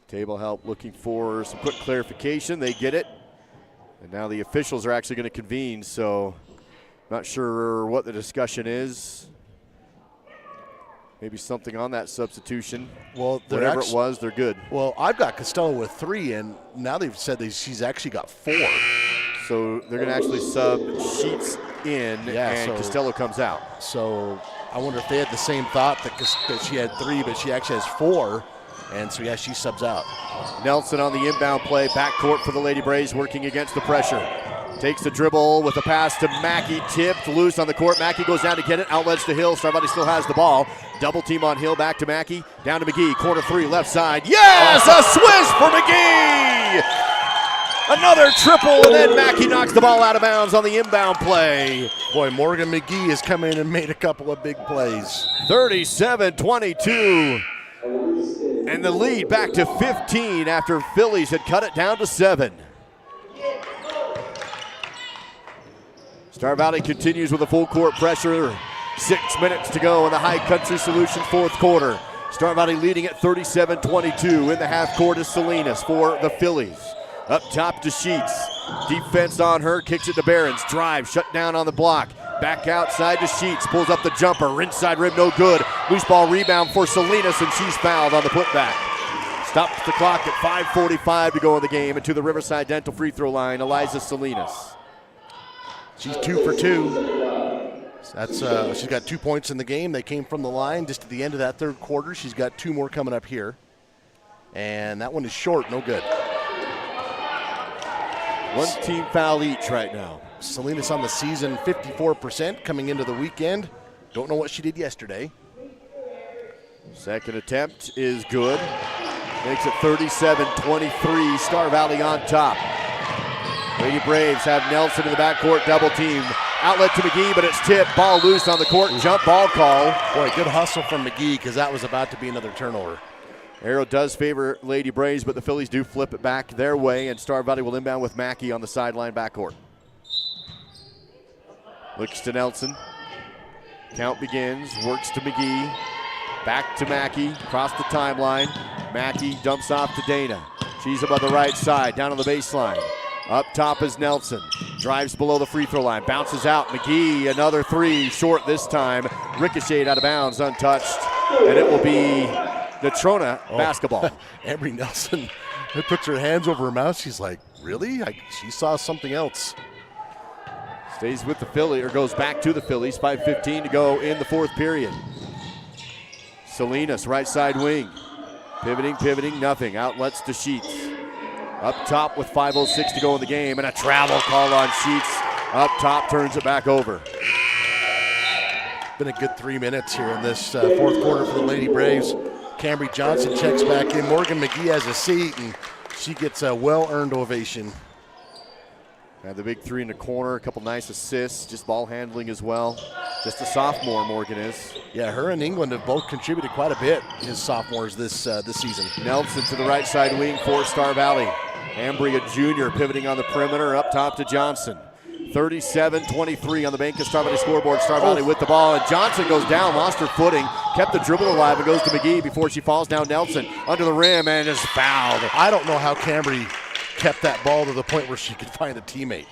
[SPEAKER 4] Table help looking for some quick clarification. They get it. And now the officials are actually going to convene, so not sure what the discussion is. Maybe something on that substitution.
[SPEAKER 5] Well,
[SPEAKER 4] whatever it was, they're good.
[SPEAKER 5] Well, I've got Costello with 3, and now they've said she's actually got 4.
[SPEAKER 4] So they're going to actually sub Sheets in, and Costello comes out.
[SPEAKER 5] So I wonder if they had the same thought that she had 3, but she actually has 4. And so, yeah, she subs out.
[SPEAKER 4] Nelson on the inbound play, backcourt for the Lady Braves, working against the pressure. Takes the dribble with a pass to Mackey, tipped loose on the court. Mackey goes down to get it, outlets to Hill. Star Valley still has the ball. Double team on Hill, back to Mackey, down to McGee. Corner 3, left side. Yes, a swish for McGee! Another triple, and then Mackey knocks the ball out of bounds on the inbound play.
[SPEAKER 5] Boy, Morgan McGee has come in and made a couple of big plays.
[SPEAKER 4] 37-22. And the lead back to 15 after Phillies had cut it down to 7. Star Valley continues with a full court pressure. 6 minutes to go in the High Country Solutions fourth quarter. Star Valley leading at 37-22. In the half court is Salinas for the Phillies. Up top to Sheets. Defense on her, kicks it to Behrens. Drive, shut down on the block. Back outside to Sheets, pulls up the jumper, inside rim, no good. Loose ball rebound for Salinas, and she's fouled on the putback. Stops the clock at 5:45 to go in the game, and to the Riverside Dental free throw line, Eliza Salinas.
[SPEAKER 5] She's 2 for 2. That's she's got 2 points in the game. They came from the line just at the end of that third quarter. She's got 2 more coming up here. And that one is short, no good.
[SPEAKER 4] 1 team foul each right now.
[SPEAKER 5] Salinas on the season, 54% coming into the weekend. Don't know what she did yesterday.
[SPEAKER 4] Second attempt is good. Makes it 37-23. Star Valley on top. Lady Braves have Nelson in the backcourt, double team. Outlet to McGee, but it's tipped. Ball loose on the court. Jump ball call.
[SPEAKER 5] Boy, good hustle from McGee because that was about to be another turnover.
[SPEAKER 4] Arrow does favor Lady Braves, but the Phillies do flip it back their way, and Star Valley will inbound with Mackey on the sideline backcourt. Looks to Nelson. Count begins. Works to McGee. Back to Mackey. Across the timeline. Mackey dumps off to Dana. She's above the right side. Down on the baseline. Up top is Nelson. Drives below the free throw line. Bounces out. McGee, another 3. Short this time. Ricocheted out of bounds. Untouched. And it will be Natrona basketball.
[SPEAKER 5] Embry Nelson puts her hands over her mouth. She's like, really? She saw something else.
[SPEAKER 4] Stays with the Phillies, or goes back to the Phillies. 5:15 to go in the fourth period. Salinas, right side wing. Pivoting, nothing. Outlets to Sheets. Up top with 5:06 to go in the game, and a travel call on Sheets. Up top, turns it back over.
[SPEAKER 5] Been a good 3 minutes here in this fourth quarter for the Lady Braves. Cambry Johnson checks back in. Morgan McGee has a seat, and she gets a well-earned ovation.
[SPEAKER 4] Had the big three in the corner, a couple nice assists, just ball handling as well. Just a sophomore, Morgan is.
[SPEAKER 5] Yeah, her and England have both contributed quite a bit as sophomores this season.
[SPEAKER 4] Nelson to the right side wing for Star Valley. Ambry, a junior, pivoting on the perimeter, up top to Johnson. 37-23 on the Bank of Star Valley scoreboard. Star Valley with the ball, and Johnson goes down, lost her footing, kept the dribble alive, and goes to McGee before she falls. Now Nelson under the rim and is fouled.
[SPEAKER 5] I don't know how Cambry kept that ball to the point where she could find a teammate.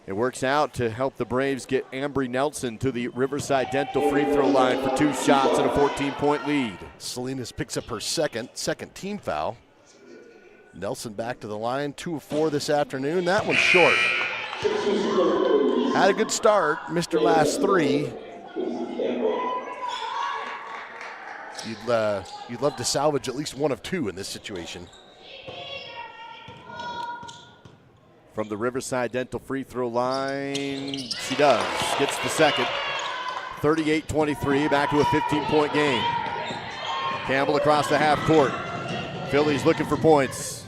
[SPEAKER 4] It works out to help the Braves get Ambry Nelson to the Riverside Dental free throw line for 2 shots and a 14-point lead.
[SPEAKER 5] Salinas picks up her second team foul. Nelson back to the line, 2 of 4 this afternoon. That one's short. Had a good start, missed her last 3. You'd love to salvage at least 1 of 2 in this situation.
[SPEAKER 4] From the Riverside Dental free throw line, she does. Gets the second. 38-23, back to a 15-point game. Campbell across the half court. Phillies looking for points.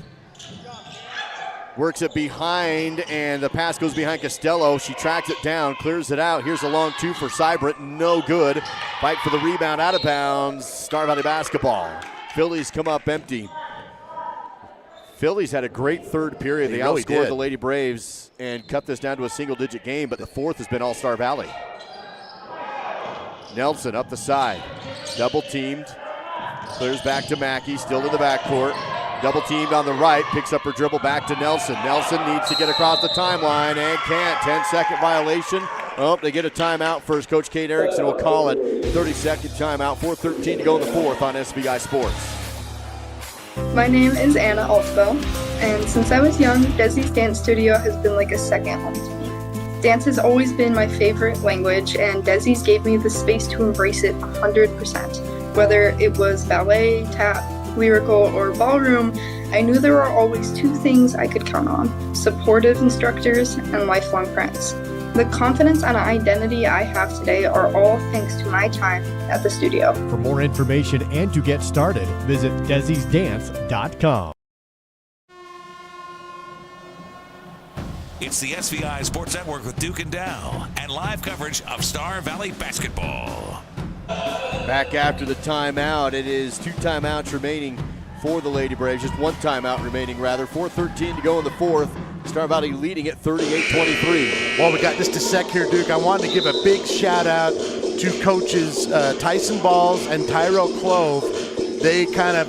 [SPEAKER 4] Works it behind, and the pass goes behind Costello. She tracks it down, clears it out. Here's a long 2 for Seibert, no good. Fight for the rebound, out of bounds. Star Valley basketball. Phillies come up empty. Phillies had a great third period. They
[SPEAKER 5] really
[SPEAKER 4] outscored
[SPEAKER 5] did.
[SPEAKER 4] the Lady Braves and cut this down to a single-digit game, but the fourth has been all Star Valley. Nelson up the side, double-teamed, clears back to Mackey, still in the backcourt. Double-teamed on the right, picks up her dribble back to Nelson. Nelson needs to get across the timeline and can't. 10-second violation. Oh, they get a timeout first. Coach Kate Erickson will call it. 30-second timeout, 4:13 to go in the fourth on SVI Sports.
[SPEAKER 16] My name is Anna Altbo, and since I was young, Desi's dance studio has been like a second home to me. Dance has always been my favorite language, and Desi's gave me the space to embrace it 100%. Whether it was ballet, tap, lyrical, or ballroom, I knew there were always 2 things I could count on: supportive instructors and lifelong friends. The confidence and identity I have today are all thanks to my time at the studio.
[SPEAKER 14] For more information and to get started, visit Desi'sDance.com.
[SPEAKER 13] It's the SVI Sports Network with Duke and Dow and live coverage of Star Valley basketball.
[SPEAKER 4] Back after the timeout. It is 2 timeouts remaining for the Lady Braves. Just 1 timeout remaining, rather. 4:13 to go in the fourth. Star Valley leading at 38-23.
[SPEAKER 5] Well, we got just a sec here, Duke. I wanted to give a big shout out to coaches Tyson Balls and Tyrell Clove. They kind of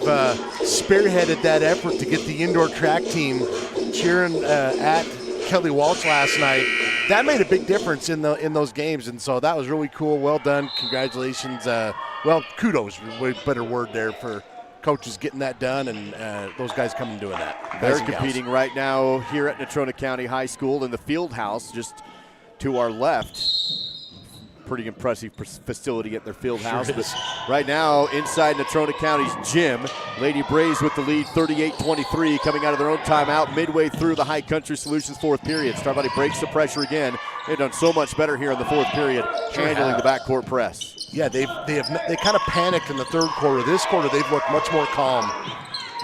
[SPEAKER 5] spearheaded that effort to get the indoor track team cheering at Kelly Walsh last night. That made a big difference in those games, and so that was really cool. Well done. Congratulations. Kudos, way better word there for coaches getting that done, and those guys coming and doing that.
[SPEAKER 4] They're competing right now here at Natrona County High School in the field house just to our left. Pretty impressive facility at their field house.
[SPEAKER 5] Sure
[SPEAKER 4] But right now, inside Natrona County's gym, Lady Braves with the lead 38-23 coming out of their own timeout midway through the High Country Solutions fourth period. Star Valley breaks the pressure again. They've done so much better here in the fourth period, handling the backcourt press.
[SPEAKER 5] Yeah, they kind of panicked in the third quarter. This quarter, they've looked much more calm.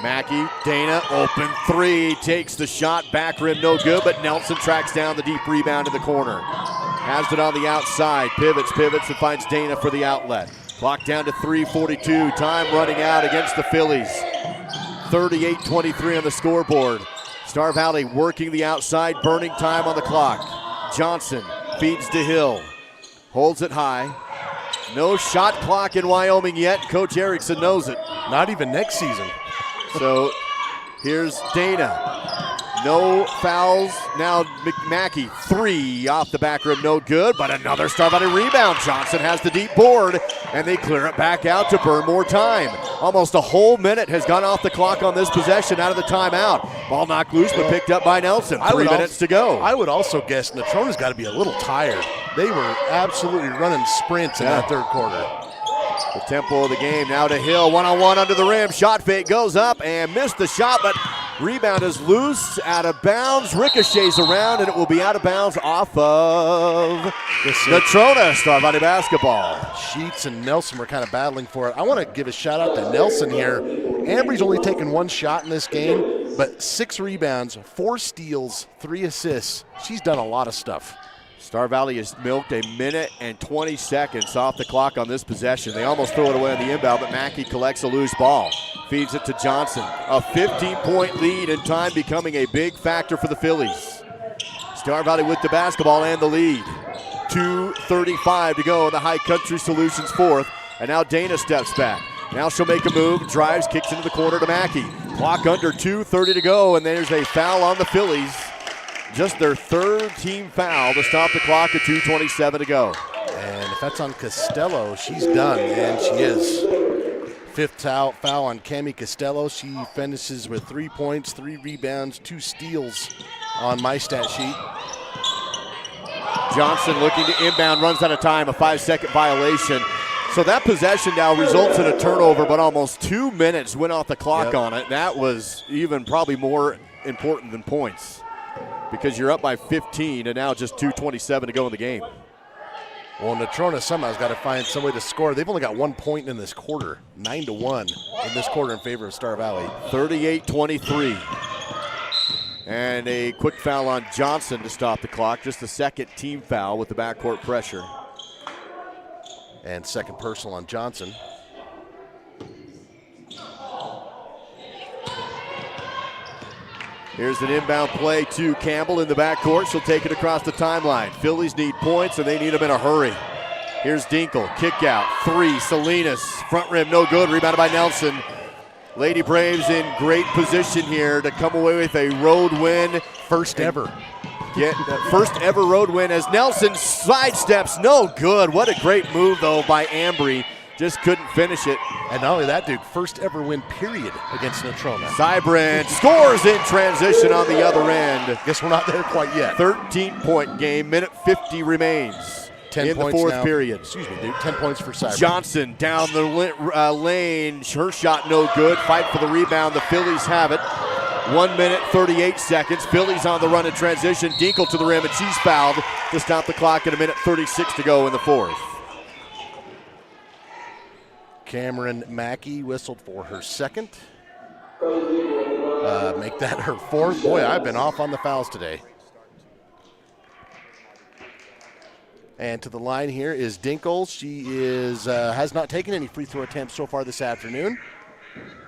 [SPEAKER 4] Mackey, Dana, open 3, takes the shot, back rim, no good, but Nelson tracks down the deep rebound in the corner. Has it on the outside, pivots, and finds Dana for the outlet. Clock down to 3:42, time running out against the Phillies. 38-23 on the scoreboard. Star Valley working the outside, burning time on the clock. Johnson feeds to Hill, holds it high. No shot clock in Wyoming yet. Coach Erickson knows it.
[SPEAKER 5] Not even next season.
[SPEAKER 4] So here's Dana. No fouls. Now Mackey, 3 off the back rim, no good, but another Star Valley rebound. Johnson has the deep board, and they clear it back out to burn more time. Almost a whole minute has gone off the clock on this possession out of the timeout. Ball knocked loose, but picked up by Nelson. 3 minutes to go.
[SPEAKER 5] I would also guess Natrona's got to be a little tired. They were absolutely running sprints in that third quarter.
[SPEAKER 4] The tempo of the game now to Hill, one-on-one under the rim. Shot fake goes up and missed the shot, but Rebound is loose, out of bounds, ricochets around, and it will be out of bounds off of Natrona. Star Valley basketball.
[SPEAKER 5] Sheets and Nelson were kind of battling for it. I want to give a shout out to Nelson here. Ambry's only taken 1 shot in this game, but 6 rebounds, 4 steals, 3 assists. She's done a lot of stuff.
[SPEAKER 4] Star Valley has milked 1 minute and 20 seconds off the clock on this possession. They almost throw it away on the inbound, but Mackey collects a loose ball. Feeds it to Johnson. A 15-point lead and time becoming a big factor for the Phillies. Star Valley with the basketball and the lead. 2:35 to go in the High Country Solutions fourth. And now Dana steps back. Now she'll make a move, drives, kicks into the corner to Mackey. Clock under, 2:30 to go, and there's a foul on the Phillies. Just their 3rd team foul to stop the clock at 2:27 to go.
[SPEAKER 5] And if that's on Costello, she's done, and she is. 5th foul on Cami Costello. She finishes with 3 points, 3 rebounds, 2 steals on my stat sheet.
[SPEAKER 4] Johnson looking to inbound, runs out of time, a 5-second violation. So that possession now results in a turnover, but almost 2 minutes went off the clock on it. That was even probably more important than points, because you're up by 15 and now just 2:27 to go in the game.
[SPEAKER 5] Well, Natrona somehow's got to find some way to score. They've only got 1 point in this quarter, 9-1 in this quarter in favor of Star Valley.
[SPEAKER 4] 38-23. And a quick foul on Johnson to stop the clock. Just the 2nd team foul with the backcourt pressure.
[SPEAKER 5] And 2nd personal on Johnson.
[SPEAKER 4] Here's an inbound play to Campbell in the backcourt. She'll take it across the timeline. Phillies need points, and they need them in a hurry. Here's Dinkle, kick out, 3, Salinas, front rim, no good, rebounded by Nelson. Lady Braves in great position here to come away with a road win.
[SPEAKER 5] First ever.
[SPEAKER 4] Get the first ever road win as Nelson sidesteps, no good. What a great move, though, by Ambry. Just couldn't finish it.
[SPEAKER 5] And not only that, Duke, first ever win, period, against Natrona.
[SPEAKER 4] Cybran scores in transition on the other end.
[SPEAKER 5] Guess we're not there quite yet.
[SPEAKER 4] 13-point game, minute 50 remains
[SPEAKER 5] 10
[SPEAKER 4] in the
[SPEAKER 5] points
[SPEAKER 4] 4th
[SPEAKER 5] now.
[SPEAKER 4] period.
[SPEAKER 5] Excuse me, Duke, 10 points for Cybran.
[SPEAKER 4] Johnson down the lane, her shot no good. Fight for the rebound, the Phillies have it. 1 minute, 38 seconds. Phillies on the run in transition. Dinkle to the rim, and she's fouled to stop the clock at 1:36 to go in the 4th.
[SPEAKER 5] Cameron Mackey whistled for her 2nd. Make that her 4th. Boy, I've been off on the fouls today. And to the line here is Dinkle. She has not taken any free throw attempts so far this afternoon.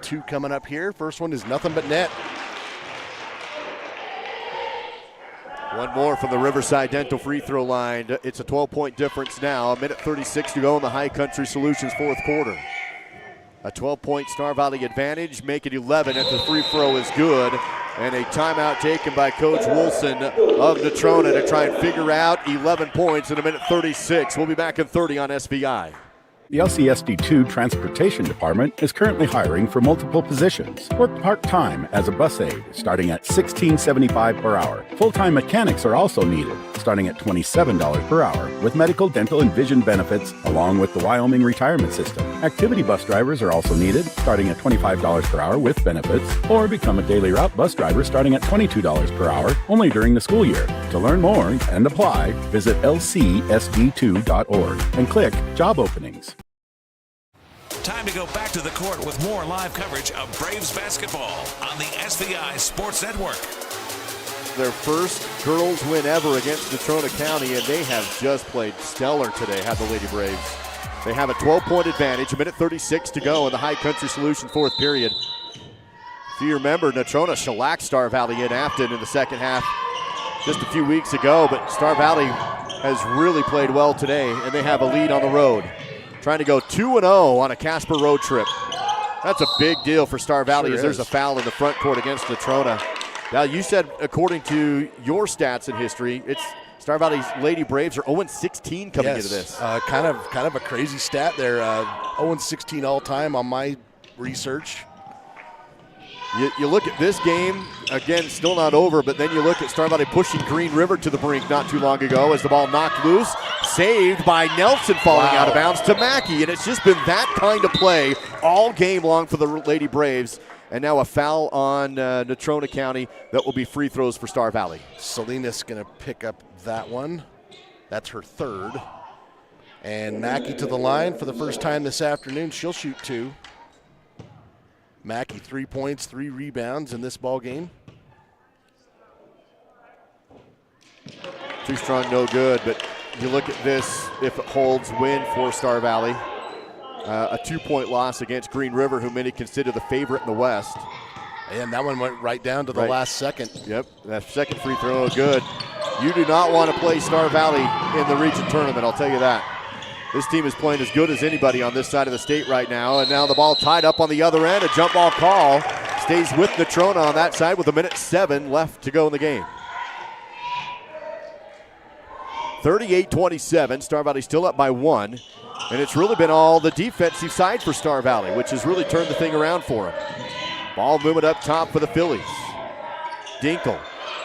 [SPEAKER 5] 2 coming up here. First one is nothing but net.
[SPEAKER 4] One more from the Riverside Dental free throw line. It's a 12-point difference now. 1:36 to go in the High Country Solutions 4th quarter. A 12-point Star Valley advantage. Make it 11 if the free throw is good. And a timeout taken by Coach Wilson of Natrona to try and figure out 11 points in 1:36. We'll be back in 30 on SVI.
[SPEAKER 17] The LCSD2 Transportation Department is currently hiring for multiple positions. Work part-time as a bus aide, starting at $16.75 per hour. Full-time mechanics are also needed, starting at $27 per hour, with medical, dental, and vision benefits, along with the Wyoming retirement system. Activity bus drivers are also needed, starting at $25 per hour with benefits, or become a daily route bus driver starting at $22 per hour, only during the school year. To learn more and apply, visit lcsd2.org and click Job Openings.
[SPEAKER 13] Time to go back to the court with more live coverage of Braves basketball on the SVI Sports Network.
[SPEAKER 4] Their first girls win ever against Natrona County, and they have just played stellar today, have the Lady Braves. They have a 12-point advantage, 1:36 to go in the High Country Solutions 4th period. If you remember, Natrona shellacked Star Valley in Afton in the 2nd half just a few weeks ago, but Star Valley has really played well today, and they have a lead on the road. Trying to go 2-0 on a Casper road trip. That's a big deal for Star Valley,
[SPEAKER 5] Sure
[SPEAKER 4] as there's
[SPEAKER 5] is.
[SPEAKER 4] a foul in the front court against Natrona. Now, you said, according to your stats and history, it's Star Valley's Lady Braves are 0-16 coming into this.
[SPEAKER 5] Kind of a crazy stat there. 0-16 all time on my research.
[SPEAKER 4] You look at this game, again, still not over, but then you look at Star Valley pushing Green River to the brink not too long ago as the ball knocked loose, saved by Nelson falling out of bounds to Mackey, and it's just been that kind of play all game long for the Lady Braves. And now a foul on Natrona County. That will be free throws for Star Valley.
[SPEAKER 5] Salinas going to pick up that one. That's her third. And Mackey to the line for the first time this afternoon. She'll shoot 2. Mackey 3 points, 3 rebounds in this ball game.
[SPEAKER 4] Too strong, no good. But you look at this, if it holds, win for Star Valley. A 2-point loss against Green River, who many consider the favorite in the West.
[SPEAKER 5] And that one went right down to the last second.
[SPEAKER 4] Yep, that second free throw, good. You do not want to play Star Valley in the region tournament, I'll tell you that. This team is playing as good as anybody on this side of the state right now. And now the ball tied up on the other end. A jump ball call stays with Natrona on that side with 1:07 left to go in the game. 38-27, Star Valley still up by 1. And it's really been all the defensive side for Star Valley, which has really turned the thing around for them. Ball moving up top for the Phillies. Dinkle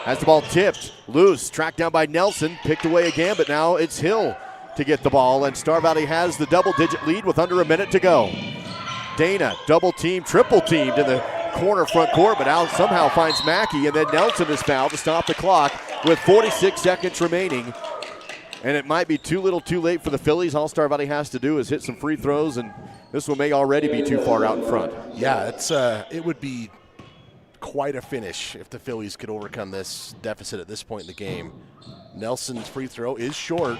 [SPEAKER 4] has the ball tipped, loose, tracked down by Nelson, picked away again, but now it's Hill to get the ball, and Star Valley has the double-digit lead with under a minute to go. Dana double-teamed, triple-teamed in the corner front court, but Al somehow finds Mackey, and then Nelson is fouled to stop the clock with 46 seconds remaining. And it might be too little too late for the Phillies. All Star Valley has to do is hit some free throws, and this one may already be too far out in front.
[SPEAKER 5] Yeah, it would be quite a finish if the Phillies could overcome this deficit at this point in the game. Nelson's free throw is short.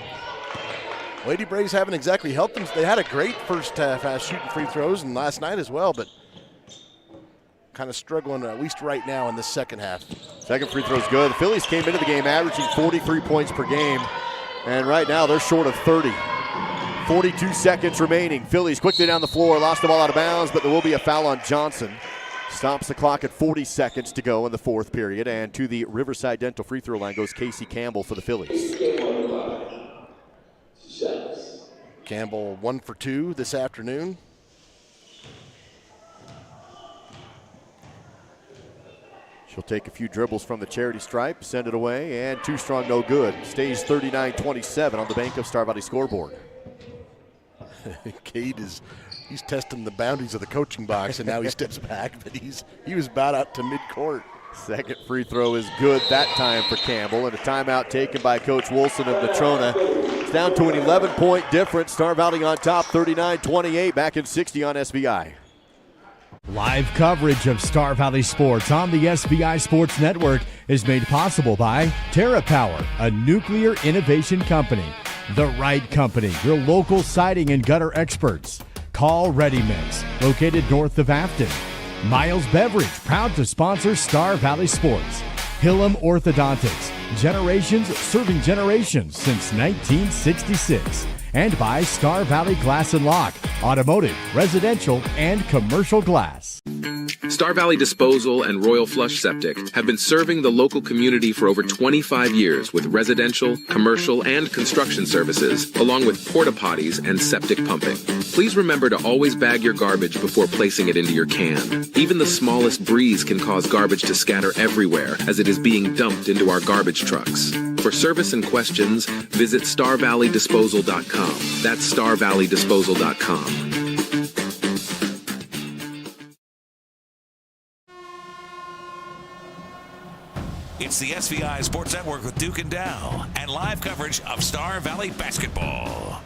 [SPEAKER 5] Lady Braves haven't exactly helped them. They had a great first half shooting free throws, and last night as well, but kind of struggling at least right now in the second half.
[SPEAKER 4] Second free throw's good. The Phillies came into the game averaging 43 points per game, and right now they're short of 30. 42 seconds remaining. Phillies quickly down the floor, lost the ball out of bounds, but there will be a foul on Johnson. Stops the clock at 40 seconds to go in the fourth period, and to the Riverside Dental free throw line goes Casey Campbell for the Phillies.
[SPEAKER 5] Campbell 1 for 2 this afternoon.
[SPEAKER 4] She'll take a few dribbles from the charity stripe, send it away, and too strong, no good. Stays 39-27 on the Bank of Star Valley scoreboard.
[SPEAKER 5] Cade he's testing the boundaries of the coaching box, and now he steps back, but he was about out to midcourt.
[SPEAKER 4] Second free throw is good that time for Campbell, and a timeout taken by Coach Wilson of Natrona. It's down to an 11-point difference. Star Valley on top, 39-28, back in 60 on SVI.
[SPEAKER 14] Live coverage of Star Valley sports on the SVI Sports Network is made possible by TerraPower, a nuclear innovation company. The Right Company, your local siding and gutter experts. Call Ready Mix, located north of Afton. Miles Beverage, proud to sponsor Star Valley Sports. Hillam Orthodontics, generations serving generations since 1966. And by Star Valley Glass and Lock, automotive, residential, and commercial glass.
[SPEAKER 1] Star Valley Disposal and Royal Flush Septic have been serving the local community for over 25 years with residential, commercial, and construction services, along with porta potties and septic pumping. Please remember to always bag your garbage before placing it into your can. Even the smallest breeze can cause garbage to scatter everywhere as it is being dumped into our garbage trucks. For service and questions, visit StarValleyDisposal.com. That's StarValleyDisposal.com.
[SPEAKER 13] It's the SVI Sports Network with Duke and Dow and live coverage of Star Valley basketball.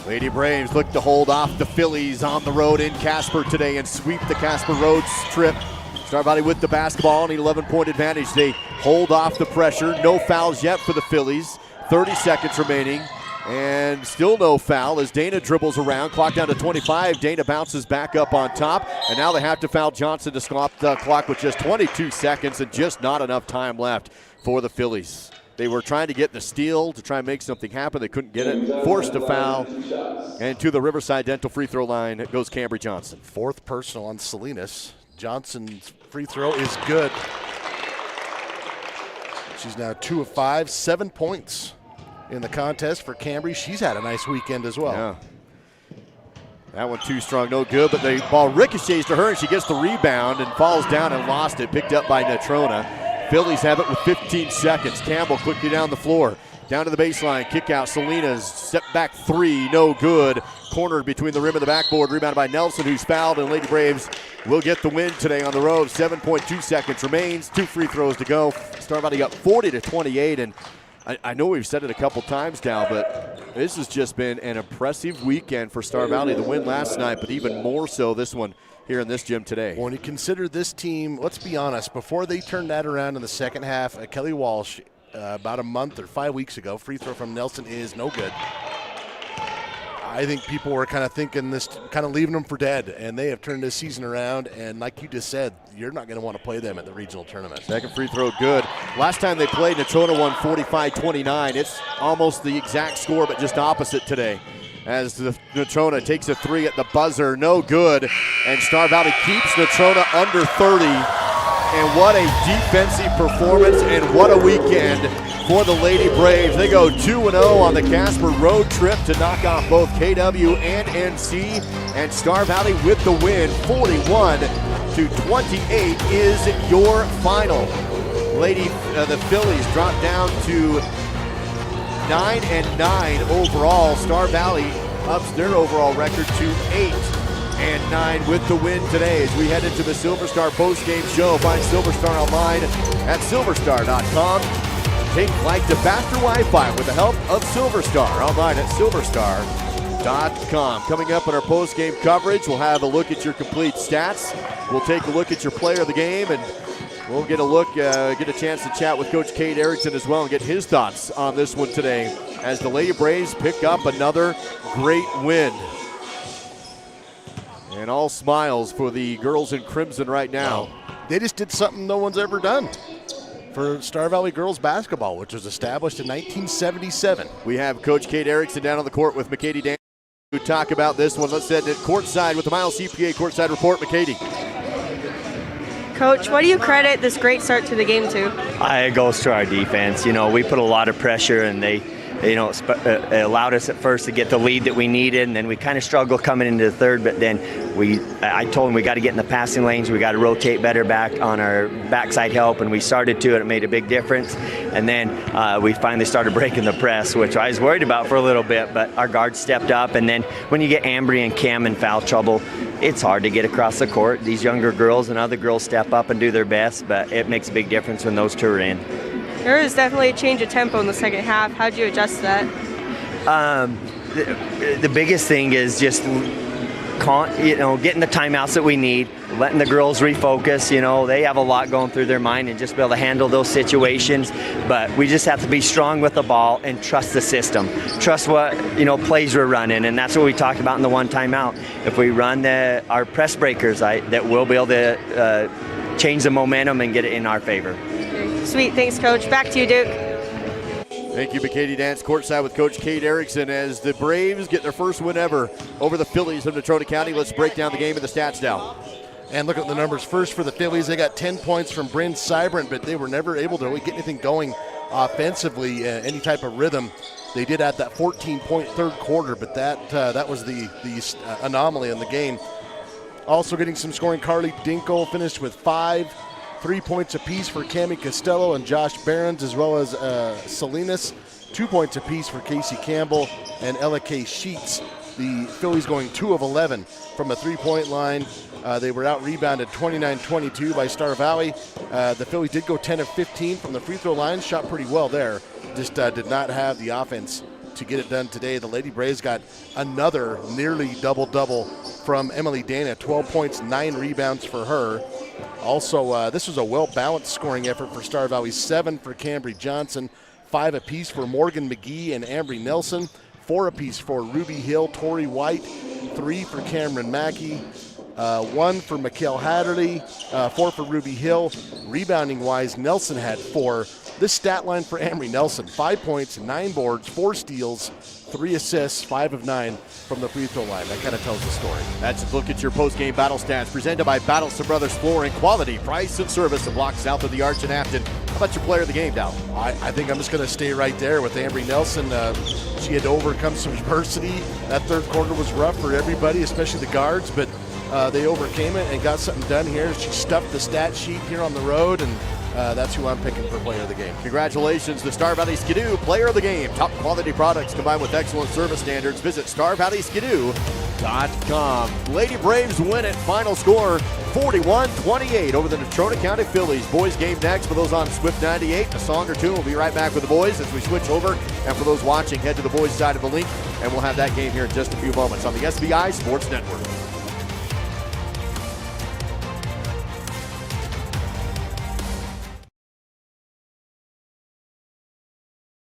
[SPEAKER 4] Lady Braves look to hold off the Phillies on the road in Casper today and sweep the Casper Road trip. Star Valley with the basketball and an 11-point advantage. They hold off the pressure. No fouls yet for the Phillies. 30 seconds remaining. And still no foul as Dana dribbles around. Clock down to 25. Dana bounces back up on top. And now they have to foul Johnson to stop the clock with just 22 seconds and just not enough time left for the Phillies. They were trying to get the steal to try and make something happen. They couldn't get it. Forced a foul. And to the Riverside Dental free throw line goes Cambry Johnson.
[SPEAKER 5] Fourth personal on Salinas. Johnson's free throw is good. She's now 2 of 5, 7 points in the contest for Cambry. She's had a nice weekend as well.
[SPEAKER 4] Yeah. That one too strong, no good, but the ball ricochets to her and she gets the rebound and falls down and lost it, picked up by Natrona. Phillies have it with 15 seconds. Campbell quickly down the floor, down to the baseline, kick out. Salinas, step back three, no good. cornered between the rim and the backboard. Rebounded by Nelson, who's fouled, and Lady Braves will get the win today on the road. 7.2 seconds remains. 2 free throws to go. Star Valley up 40-28, and I know we've said it a couple times now, but this has just been an impressive weekend for Star Valley. The win last night, but even more so this one here in this gym today.
[SPEAKER 5] When you consider this team, let's be honest, before they turned that around in the second half, Kelly Walsh, about a month or 5 weeks ago, free throw from Nelson is no good. I think people were kind of thinking this, kind of leaving them for dead, and they have turned this season around, and like you just said, you're not going to want to play them at the regional tournament.
[SPEAKER 4] Second free throw good. Last time they played, Natrona won 45-29. It's almost the exact score, but just opposite today. As the Natrona takes a 3 at the buzzer, no good, and Star Valley keeps Natrona under 30. And what a defensive performance, and what a weekend for the Lady Braves. They go 2-0 on the Casper road trip to knock off both KW and NC, and Star Valley with the win. 41-28 is your final. The Phillies drop down to 9-9 overall. Star Valley ups their overall record to 8-9 with the win today as we head into the Silver Star postgame show. Find Silver Star online at silverstar.com. Take flight to faster Wi-Fi with the help of Silver Star online at silverstar.com. Coming up in our postgame coverage, we'll have a look at your complete stats. We'll take a look at your player of the game, and we'll get a chance to chat with Coach Cade Erickson as well and get his thoughts on this one today as the Lady Braves pick up another great win. And all smiles for the girls in crimson right now.
[SPEAKER 5] They just did something no one's ever done for Star Valley girls basketball, which was established in 1977.
[SPEAKER 4] We have Coach Cade Erickson down on the court with McKady Dan to talk about this one. Let's head to courtside with the Miles CPA courtside report. McKady.
[SPEAKER 25] Coach, what do you credit this great start to the game to?
[SPEAKER 2] It goes to our defense. You know, we put a lot of pressure, and they it allowed us at first to get the lead that we needed, and then we kind of struggled coming into the third, but then I told them we got to get in the passing lanes, we got to rotate better back on our backside help, and we started to, and it made a big difference. And then we finally started breaking the press, which I was worried about for a little bit, but our guards stepped up, and then when you get Ambry and Cam in foul trouble, it's hard to get across the court. These younger girls and other girls step up and do their best, but it makes a big difference when those two are in.
[SPEAKER 25] There was definitely a change of tempo in the second half. How did you adjust that?
[SPEAKER 2] The biggest thing is just getting the timeouts that we need, letting the girls refocus. You know, they have a lot going through their mind and just be able to handle those situations. But we just have to be strong with the ball and trust the system. Trust what, plays we're running, and that's what we talked about in the one timeout. If we run our press breakers, that we'll be able to change the momentum and get it in our favor.
[SPEAKER 25] Sweet, thanks, Coach. Back to you, Duke.
[SPEAKER 4] Thank you, McKady Dance, courtside with Coach Cade Erickson as the Braves get their first win ever over the Phillies of Natrona County. Let's break down the game and the stats now.
[SPEAKER 5] And look at the numbers first for the Phillies. They got 10 points from Bryn Seibert, but they were never able to really get anything going offensively, any type of rhythm. They did at that 14-point third quarter, but that was the anomaly in the game. Also getting some scoring, Carly Dinkle finished with 5. 3 points apiece for Cami Costello and Josh Behrens, as well as Salinas. 2 points apiece for Casey Campbell and Ella K. Sheets. The Phillies going 2 of 11 from a three-point line. They were out-rebounded 29-22 by Star Valley. The Phillies did go 10 of 15 from the free throw line, shot pretty well there. Just did not have the offense to get it done today. The Lady Braves got another nearly double-double from Emily Dana, 12 points, 9 rebounds for her. Also, this was a well-balanced scoring effort for Star Valley. 7 for Cambry Johnson, 5 apiece for Morgan McGee and Ambry Nelson, 4 apiece for Ruby Hill, Tori White, 3 for Cameron Mackey, 1 for Mikkel Hatterley, 4 for Ruby Hill. Rebounding-wise, Nelson had 4. This stat line for Ambry Nelson, 5 points, 9 boards, 4 steals, 3 assists, 5 of 9 from the free throw line. That kind of tells the story.
[SPEAKER 4] That's a look at your post-game battle stats presented by Battleston Brothers Flooring. Quality, price, and service a block south of the Arch in Afton. How about your player of the game, Dal?
[SPEAKER 5] I think I'm just going to stay right there with Ambry Nelson. She had to overcome some adversity. That third quarter was rough for everybody, especially the guards, but they overcame it and got something done here. She stuffed the stat sheet here on the road, and that's who I'm picking for player of the game.
[SPEAKER 4] Congratulations to Star Valley Skidoo, player of the game. Top quality products combined with excellent service standards. Visit StarValleySkidoo.com. Lady Braves win it. Final score 41-28 over the Natrona County Phillies. Boys game next for those on Swift 98. A song or two. We'll be right back with the boys as we switch over. And for those watching, head to the boys side of the link, and we'll have that game here in just a few moments on the SBI Sports Network.